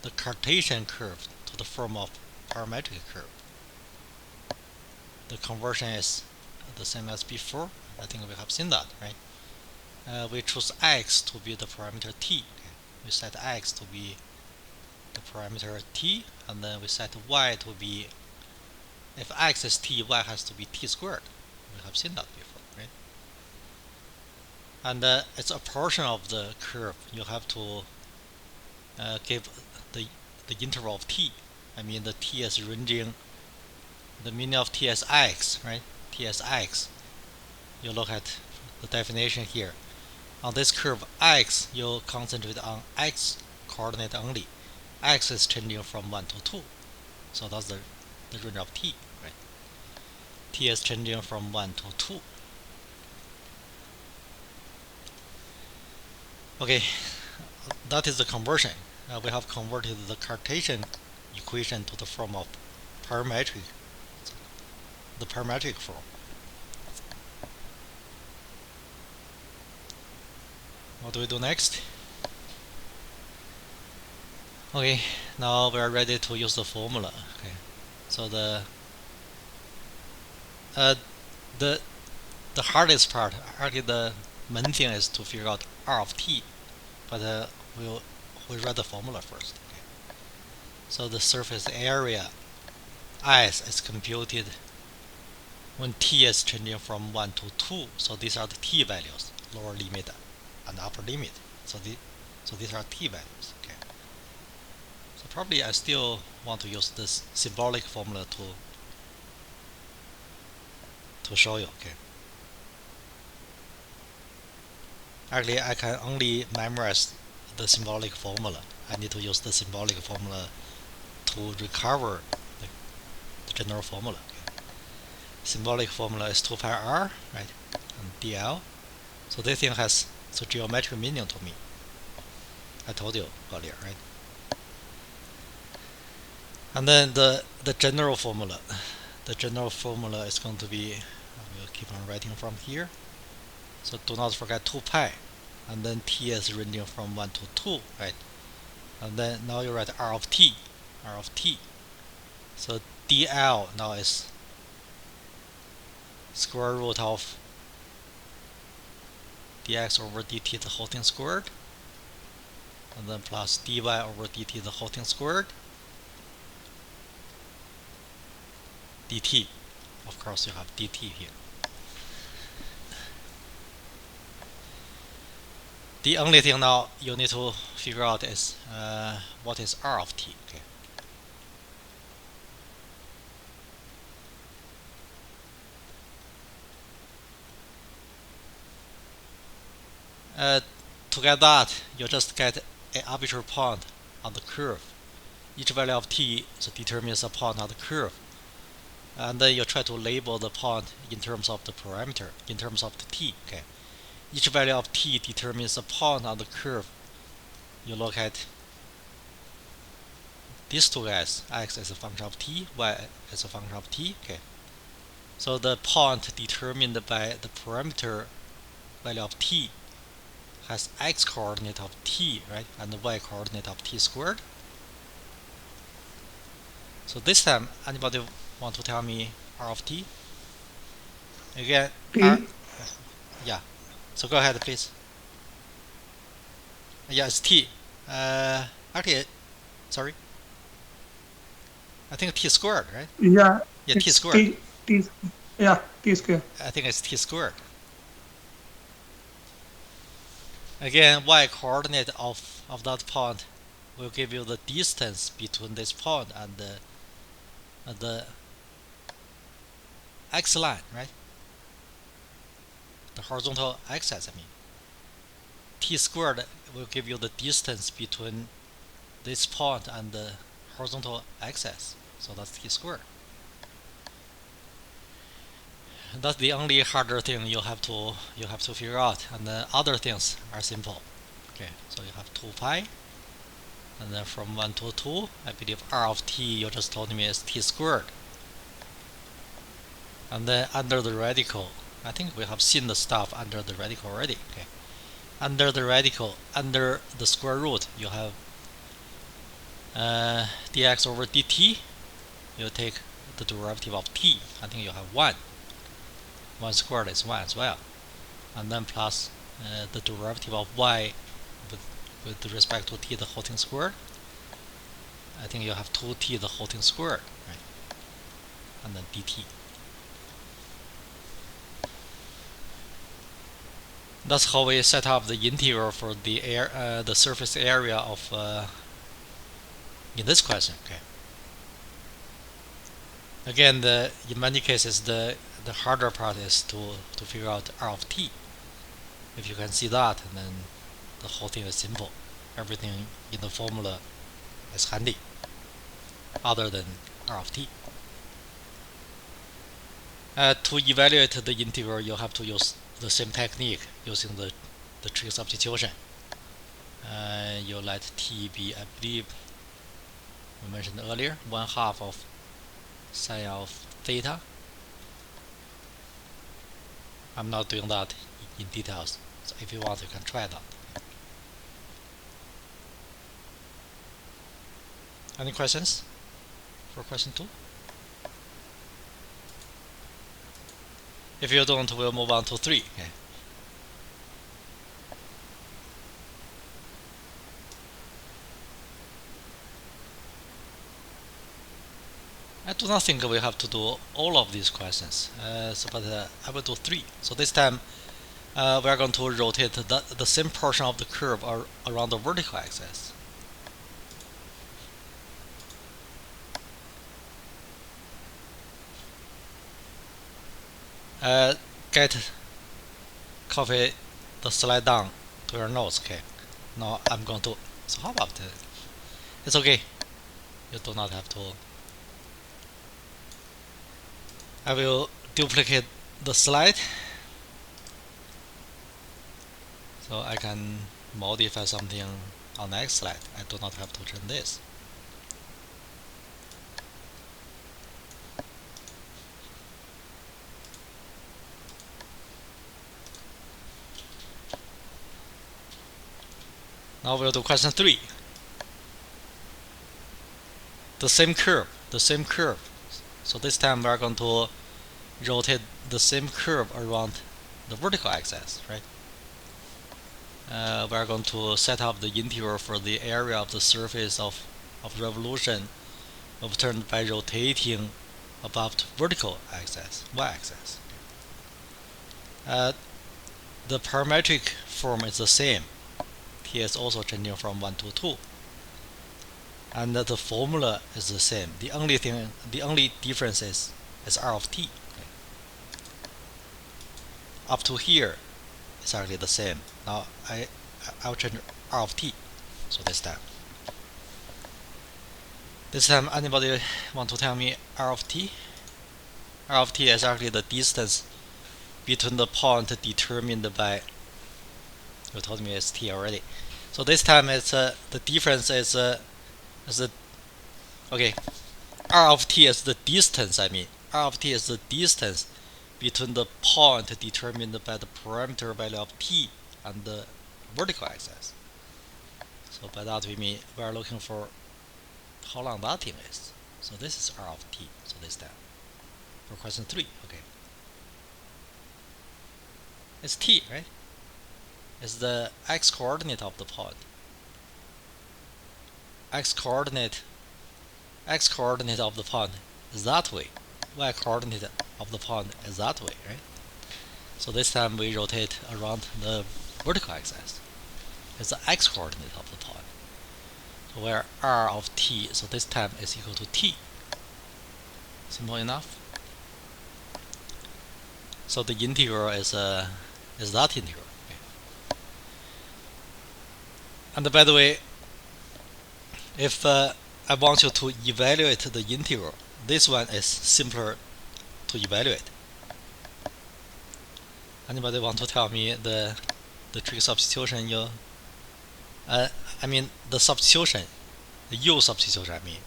the Cartesian curve to the form of parametric curve. The conversion is the same as before. I think we have seen that, right? We choose x to be the parameter t. Okay. We set x to be the parameter t, and then we set y to be, if x is t, y has to be t squared. We have seen that before, right? And it's a portion of the curve. You have to give the interval of t. I mean, the t is ranging, the meaning of t as x, right? T as x. You look at the definition here. On this curve x, you concentrate on x coordinate only. X is changing from 1 to 2. So that's the range of t, right? T is changing from 1 to 2. Okay, that is the conversion. We have converted the Cartesian equation to the form of parametric, the parametric form. What do we do next? Okay, now we are ready to use the formula. Okay, so the hardest part, actually the main thing, is to figure out r of t, but we'll write the formula first. Okay. So the surface area S is computed when t is changing from 1 to 2. So these are the t values, lower limit and upper limit. So these are t values. Okay. So probably I still want to use this symbolic formula to show you. Okay. Actually, I can only memorize the symbolic formula. I need to use the symbolic formula to recover the general formula. Okay. Symbolic formula is 2 pi r, right, and dl. So this thing has the geometric meaning to me. I told you earlier, right? And then the general formula. The general formula is going to be, we'll keep on writing from here. So do not forget 2 pi, and then t is ranging from 1 to 2, right? And then now you write r of t. So dl now is square root of dx over dt, the whole thing squared, and then plus dy over dt, the whole thing squared, dt. Of course, you have dt here. The only thing now you need to figure out is what is r of t. Okay. To get that, you just get an arbitrary point on the curve. Each value of t determines a point on the curve, and then you try to label the point in terms of the parameter, in terms of the t. Okay. Each value of t determines a point on the curve. You look at these two guys. X is a function of t, y is a function of t. Okay. So the point determined by the parameter value of t has x coordinate of t, right, and the y coordinate of t squared. So this time, anybody want to tell me r of t? Again, r. Yeah. So go ahead, please. Yeah, it's t. Actually, sorry. I think t squared, right? Yeah. Yeah, t It's squared. Yeah, t square. I think it's t squared. Again, y coordinate of that point will give you the distance between this point and the x line, right? The horizontal axis, I mean. T squared will give you the distance between this point and the horizontal axis. So that's t squared. That's the only harder thing you have to figure out, and the other things are simple. Okay, so you have 2 pi, and then from 1 to 2, I believe r of t you just told me is t squared. And then under the radical, I think we have seen the stuff under the radical already. Okay, under the radical, under the square root, you have dx over dt. You take the derivative of t. I think you have 1. 1 squared is 1 as well, and then plus the derivative of y with respect to t the whole thing squared. I think you have 2t the whole thing squared, right? And then dt. That's how we set up the integral for the surface area of in this question. Okay. Again, in many cases the harder part is to figure out r of t. If you can see that, then the whole thing is simple. Everything in the formula is handy, other than r of t. To evaluate the integral, you have to use the same technique using the trig substitution. You let t be, I believe we mentioned earlier, 1/2 of sine of theta. I'm not doing that in details, so if you want, you can try that. Any questions for question 2? If you don't, we'll move on to 3. Okay. I do not think we have to do all of these questions, but I will do 3. So this time we are going to rotate the same portion of the curve around the vertical axis. Copy the slide down to your notes. Okay. Now I'm going to. So how about it? It's okay. You do not have to. I will duplicate the slide so I can modify something on the next slide. I do not have to turn this. Now we'll do question 3. The same curve. So this time we are going to rotate the same curve around the vertical axis, right? We are going to set up the integral for the area of the surface of revolution obtained by rotating above the vertical axis, y-axis. The parametric form is the same. T is also changing from 1 to 2. And the formula is the same. The only difference is r of t. Okay. Up to here, it's actually the same. Now I'll change r of t. So this time. Anybody want to tell me r of t? R of t is actually the distance between the point determined by. You told me it's t already. So this time it's the difference is okay. R of t is the distance. I mean, r of t is the distance between the point determined by the parameter value of t and the vertical axis. So by that we mean we are looking for how long that thing is. So this is r of t. So this time for question 3, okay. It's t, right? It's the x coordinate of the point. X coordinate of the point is that way. Y coordinate of the point is that way, right? So this time we rotate around the vertical axis. It's the x coordinate of the point. So where r of t, so this time is equal to t. Simple enough. So the integral is that integral. Okay. And by the way, if I want you to evaluate the integral, this one is simpler to evaluate. Anybody want to tell me the trig substitution you I mean the substitution, the u substitution, I mean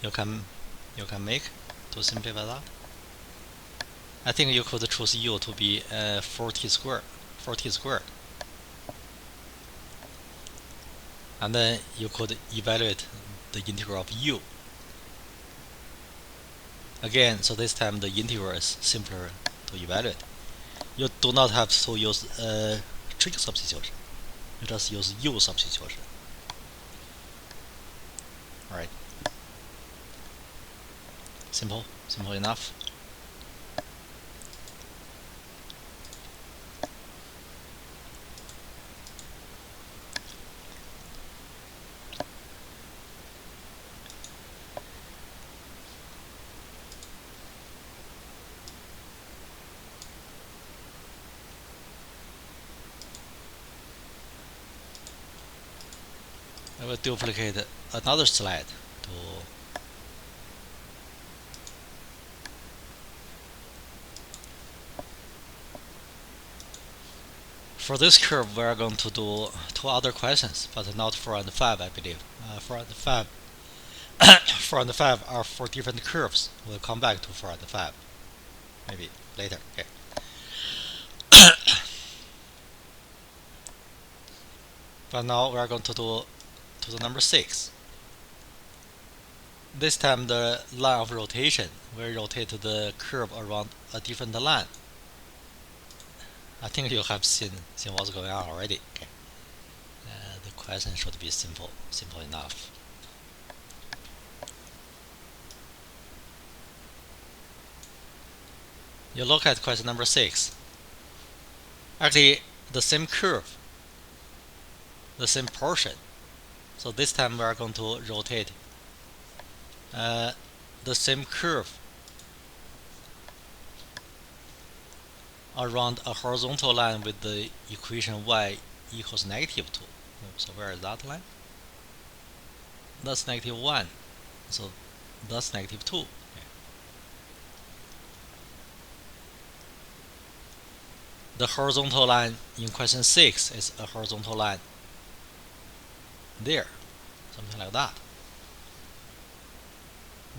you can make to simplify that? I think you could choose u to be 4t squared. And then you could evaluate the integral of u. Again, so this time the integral is simpler to evaluate. You do not have to use trig substitution. You just use u substitution. Alright. Simple enough. I will duplicate another slide to for this curve we are going to do 2 other questions, but not 4 and 5, I believe. 4 and 5 4 and 5 are 4 different curves. We'll come back to 4 and 5 maybe later. Okay. But now we are going to do to the number 6. This time the line of rotation will rotate the curve around a different line. I think you have seen what's going on already. Okay. The question should be simple enough. You look at question number 6. Actually, the same curve, the same portion. So this time we are going to rotate the same curve around a horizontal line with the equation y equals -2. So where is that line? That's -1. So that's -2. Okay. The horizontal line in question 6 is a horizontal line there, something like that.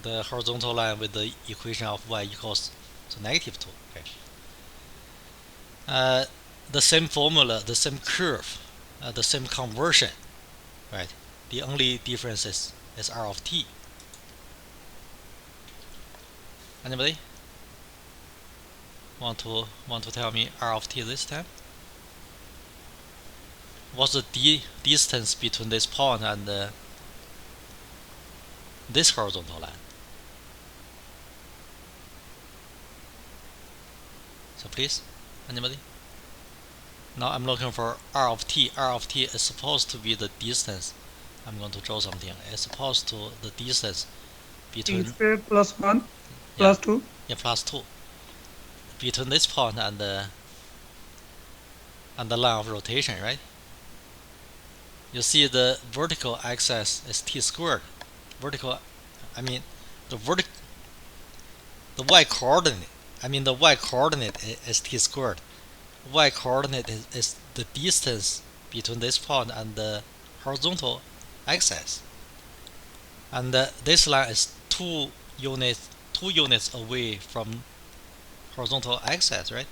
The horizontal line with the equation of y equals to -2. Okay. The same formula, the same curve, the same conversion, right? The only difference is r of t. Anybody want to tell me r of t this time? What's the distance between this point and this horizontal line? So please, anybody? Now I'm looking for r of t. R of t is supposed to be the distance. I'm going to draw something. It's supposed to the distance between t squared plus 1 plus 2. Yeah, plus 2. Between this point and the line of rotation, right? You see the vertical axis is t squared. Vertical, I mean the y coordinate. I mean the y coordinate is t squared. Y coordinate is the distance between this point and the horizontal axis. And this line is 2 units 2 units away from horizontal axis, right?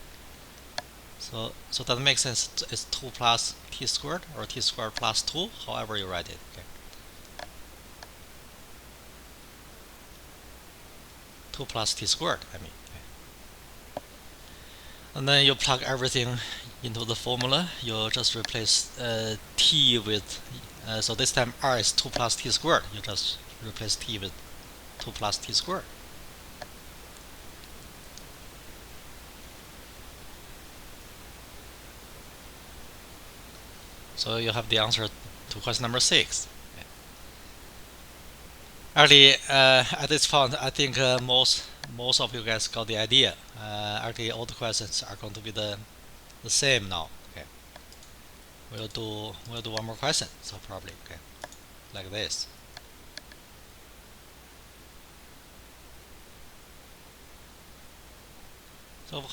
So that makes sense. It's 2 plus t squared or t squared plus 2, however you write it. Okay. 2 plus t squared, I mean. Okay. And then you plug everything into the formula. You just replace t with, so this time r is 2 plus t squared. You just replace t with 2 plus t squared. So you have the answer to question number 6. Actually, at this point, I think most of you guys got the idea. Actually, all the questions are going to be the same now. Okay, we'll do one more question. So probably okay, like this. So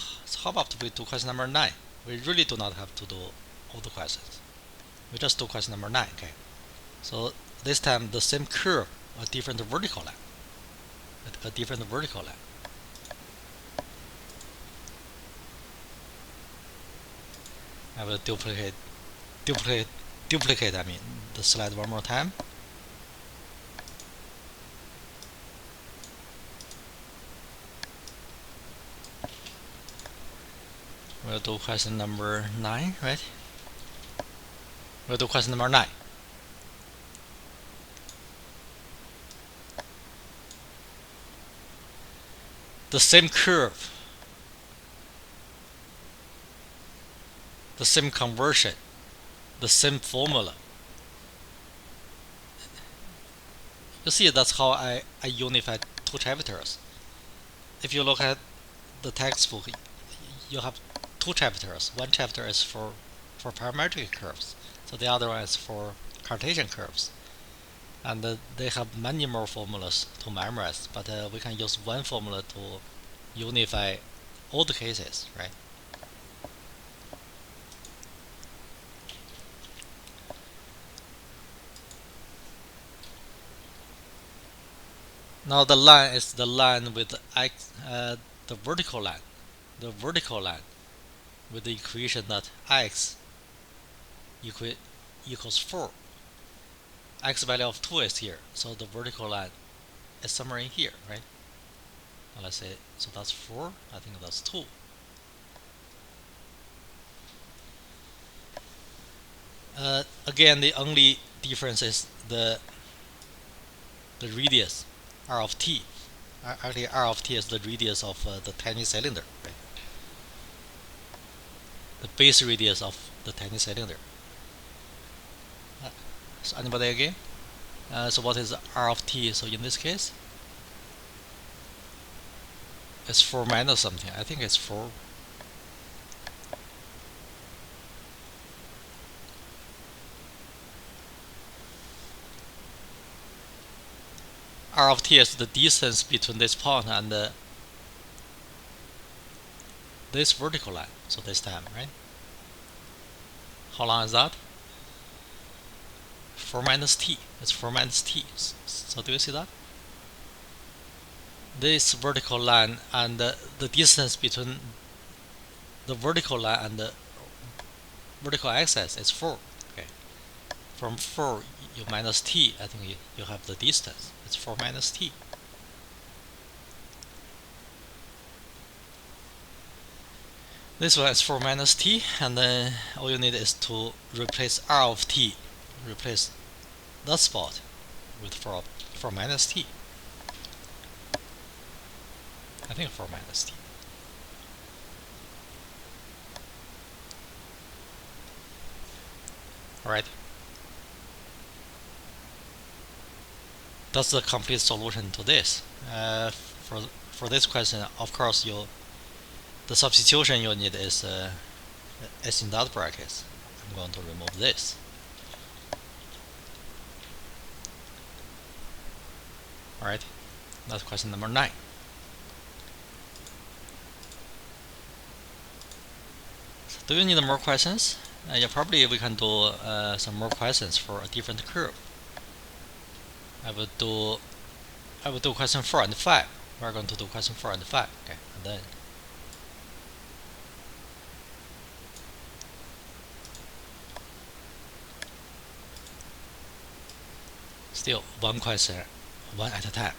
how about we do question number 9? We really do not have to do all the questions. We just do question number 9. Okay. So this time the same curve, a different vertical line. A different vertical line. I will duplicate. I mean the slide one more time. We'll do question number 9, right? We'll do question number 9. The same curve, the same conversion, the same formula. You see, that's how I unify 2 chapters. If you look at the textbook, you have 2 chapters. One chapter is for parametric curves, so the other one is for Cartesian curves. And they have many more formulas to memorize, but we can use one formula to unify all the cases, right? Now the line is the line with x, the vertical line with the equation that x equals 4. X value of 2 is here, so the vertical line is somewhere in here, right? Now let's say, so that's 4, I think that's 2. Again, the only difference is the radius, r of t. Actually, r of t is the radius of the tiny cylinder, right? The base radius of the tiny cylinder. So anybody again? So what is r of t? So in this case, it's 4 minus something. I think it's 4. R of t is the distance between this point and this vertical line. So this time, right? How long is that? 4 minus t. It's 4 minus t. So do you see that? This vertical line and the distance between the vertical line and the vertical axis is 4. Okay. From 4 you minus t, I think you have the distance. It's 4 minus t. This one is 4 minus t, and then all you need is to replace r of t, replace that spot with 4 minus t. I think 4 minus t. Alright. That's the complete solution to this. For this question, of course, the substitution you need is in that bracket. I'm going to remove this. Alright, that's question number 9. So do you need more questions? Yeah, probably we can do some more questions for a different curve. I will do question 4 and 5. we're going to do question 4 and 5. Okay, and then still one question, one at a time.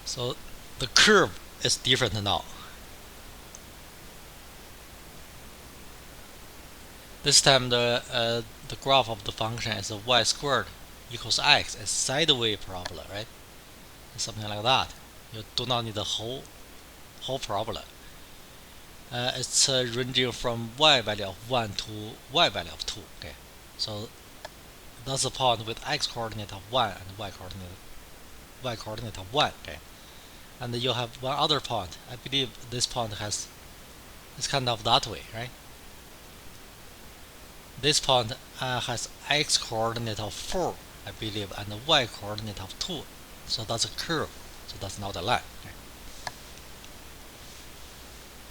So the curve is different now. This time the graph of the function is y squared equals x. It's sideways parabola, right? Something like that. You do not need the whole parabola. It's ranging from y value of 1 to y value of 2. Okay, so that's a point with x coordinate of 1 and y coordinate of 1. Okay, and you have one other point. I believe this point is kind of that way, right? This point has x coordinate of 4, I believe, and y coordinate of 2. So that's a curve. So that's not a line. Okay.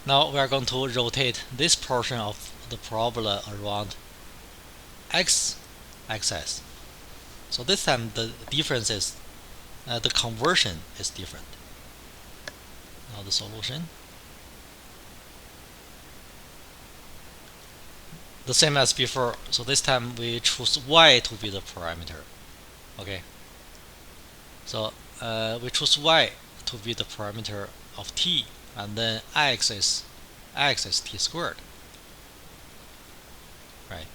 Now we are going to rotate this portion of the parabola around x-axis. So this time the difference is the conversion is different. Now the solution. The same as before. So this time we choose y to be the parameter. Okay. So we choose y to be the parameter of t, and then x is t squared. Right.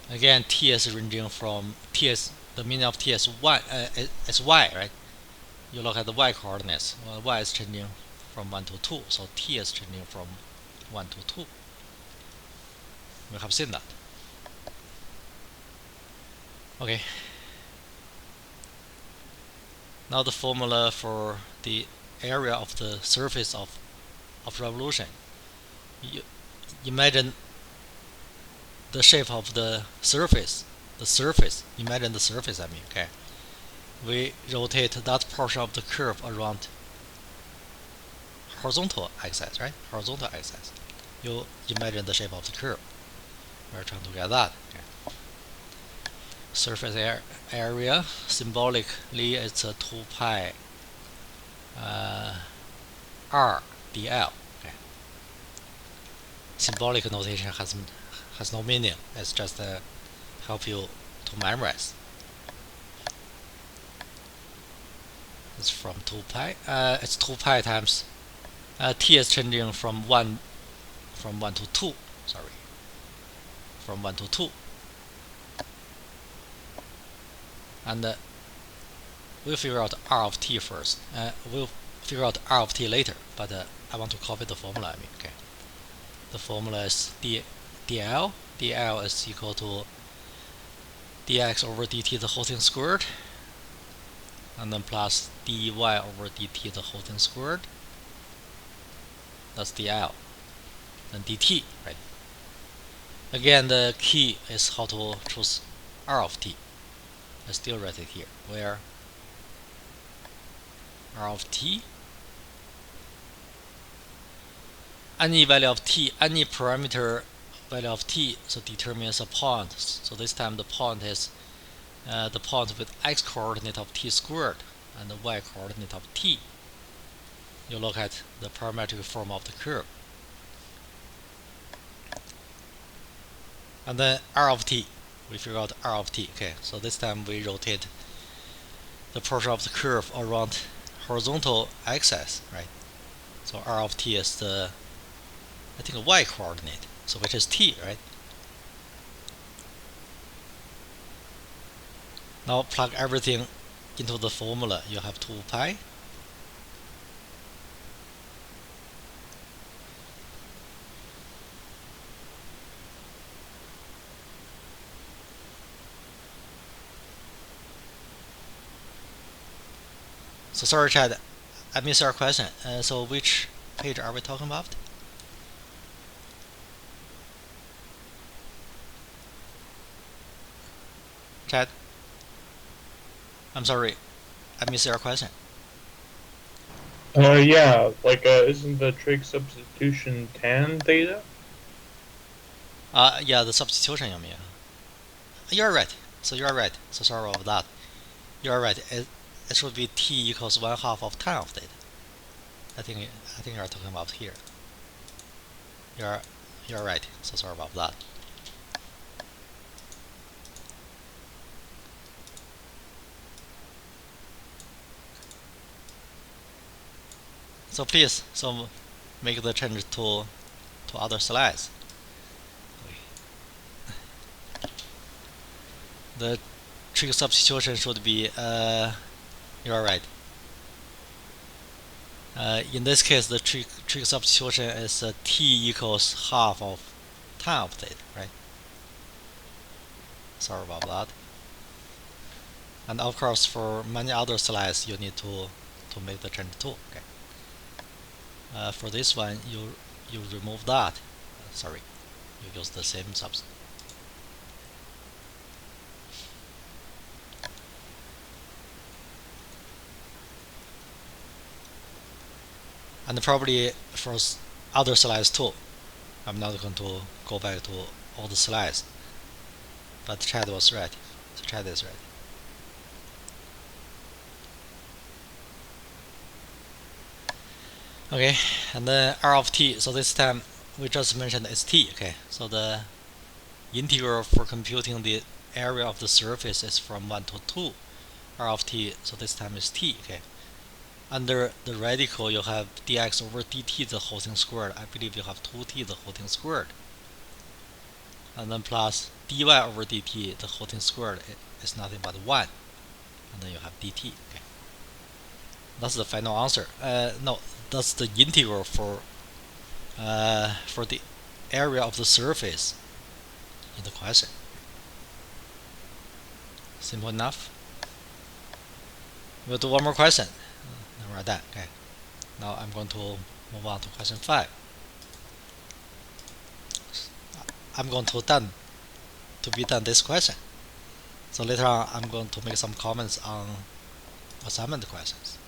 Again, t is ranging from the meaning of t is y, is y, right? You look at the y coordinates. Well, y is changing from 1 to 2, so t is changing from 1 to 2. We have seen that. Okay. Now the formula for the area of the surface of revolution. You imagine the shape of the surface. Imagine the surface. Okay. We rotate that portion of the curve around horizontal axis, right? Horizontal axis. You imagine the shape of the curve. We're trying to get that. Okay. Surface area, symbolically it's a 2 pi r dl. Okay. Symbolic notation has no meaning. It's just help you to memorize. It's from 2 pi. It's 2 pi times t is changing from 1 to 2. Sorry. From 1 to 2. And we'll figure out r of t first. We'll figure out r of t later, but I want to copy the formula. Okay. The formula is dl. dl is equal to dx over dt the whole thing squared, and then plus dy over dt the whole thing squared. That's dl. And dt, right? Again, the key is how to choose r of t. I still write it here, where r of t, any value of t, any parameter value of t, so determines a point. So this time the point is the point with x coordinate of t squared and the y coordinate of t. You look at the parametric form of the curve. And then r of t, we figure out r of t. Okay, so this time we rotate the portion of the curve around horizontal axis, right? So r of t is the, I think, y coordinate, so which is t, right? Now plug everything into the formula. You have 2 pi. So sorry, Chad, I missed your question. So which page are we talking about? Chad, I'm sorry, I missed your question. Yeah, like isn't the trig substitution tan theta? Yeah, the substitution you mean. You're right. So you're right. So sorry about that. You're right. It should be t equals 1/2 of tan of theta. I think you're talking about here. You're you're right. So sorry about that. So please, so make the change to other slides. The trig substitution should be you're right. In this case, the trig substitution is t equals half of tan of theta, right? Sorry about that. And of course, for many other slides, you need to make the change too. Okay. For this one, you remove that. Sorry, you use the same substance. And probably for other slides too. I'm not going to go back to all the slides, but Chad was right. So Chad is right. Okay, and then R of t. So this time we just mentioned it's t. Okay, so the integral for computing the area of the surface is from 1 to 2. R of t. So this time is t. Okay. Under the radical, you have dx over dt, the whole thing squared. I believe you have 2t, the whole thing squared. And then plus dy over dt, the whole thing squared is nothing but 1. And then you have dt. Okay. That's the final answer. No, that's the integral for the area of the surface in the question. Simple enough. We'll do one more question. Then we're done. Okay. Now I'm going to move on to question 5. I'm going to be done this question. So later on, I'm going to make some comments on assignment questions.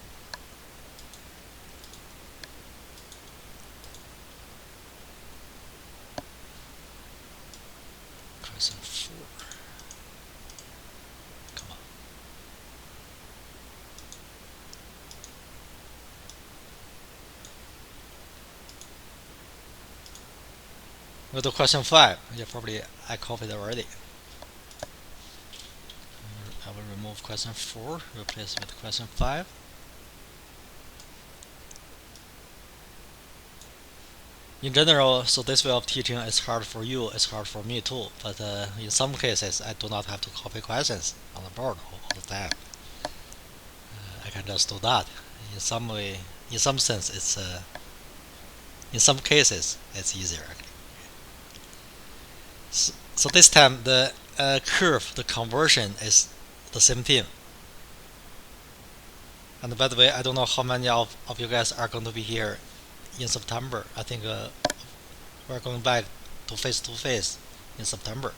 Question 4. Come on. We'll do question 5. Yeah, probably I copied already. I will remove question 4, replace with question 5. In general, so this way of teaching is hard for you, it's hard for me too, but in some cases I do not have to copy questions on the board all the time. I can just do that. In some sense, it's in some cases it's easier. So this time the curve, the conversion is the same thing. And by the way, I don't know how many of you guys are going to be here in September. I think we're going back to face in September.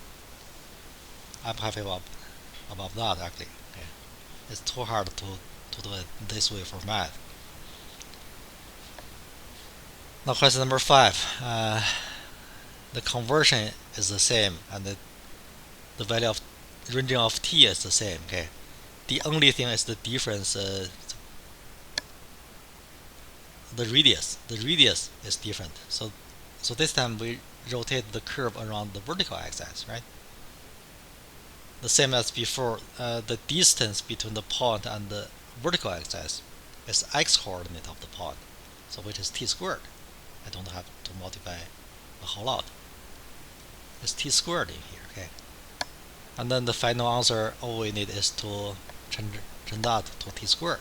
I'm happy about that actually. Okay. It's too hard to do it this way for math. Now question number 5. The conversion is the same, and the value of ranging of t is the same. Okay. The only thing is the difference. The radius is different. So this time we rotate the curve around the vertical axis, right? The same as before. The distance between the point and the vertical axis is x coordinate of the point, so which is t squared. I don't have to multiply a whole lot. It's t squared in here, okay? And then the final answer, all we need is to change that to t squared.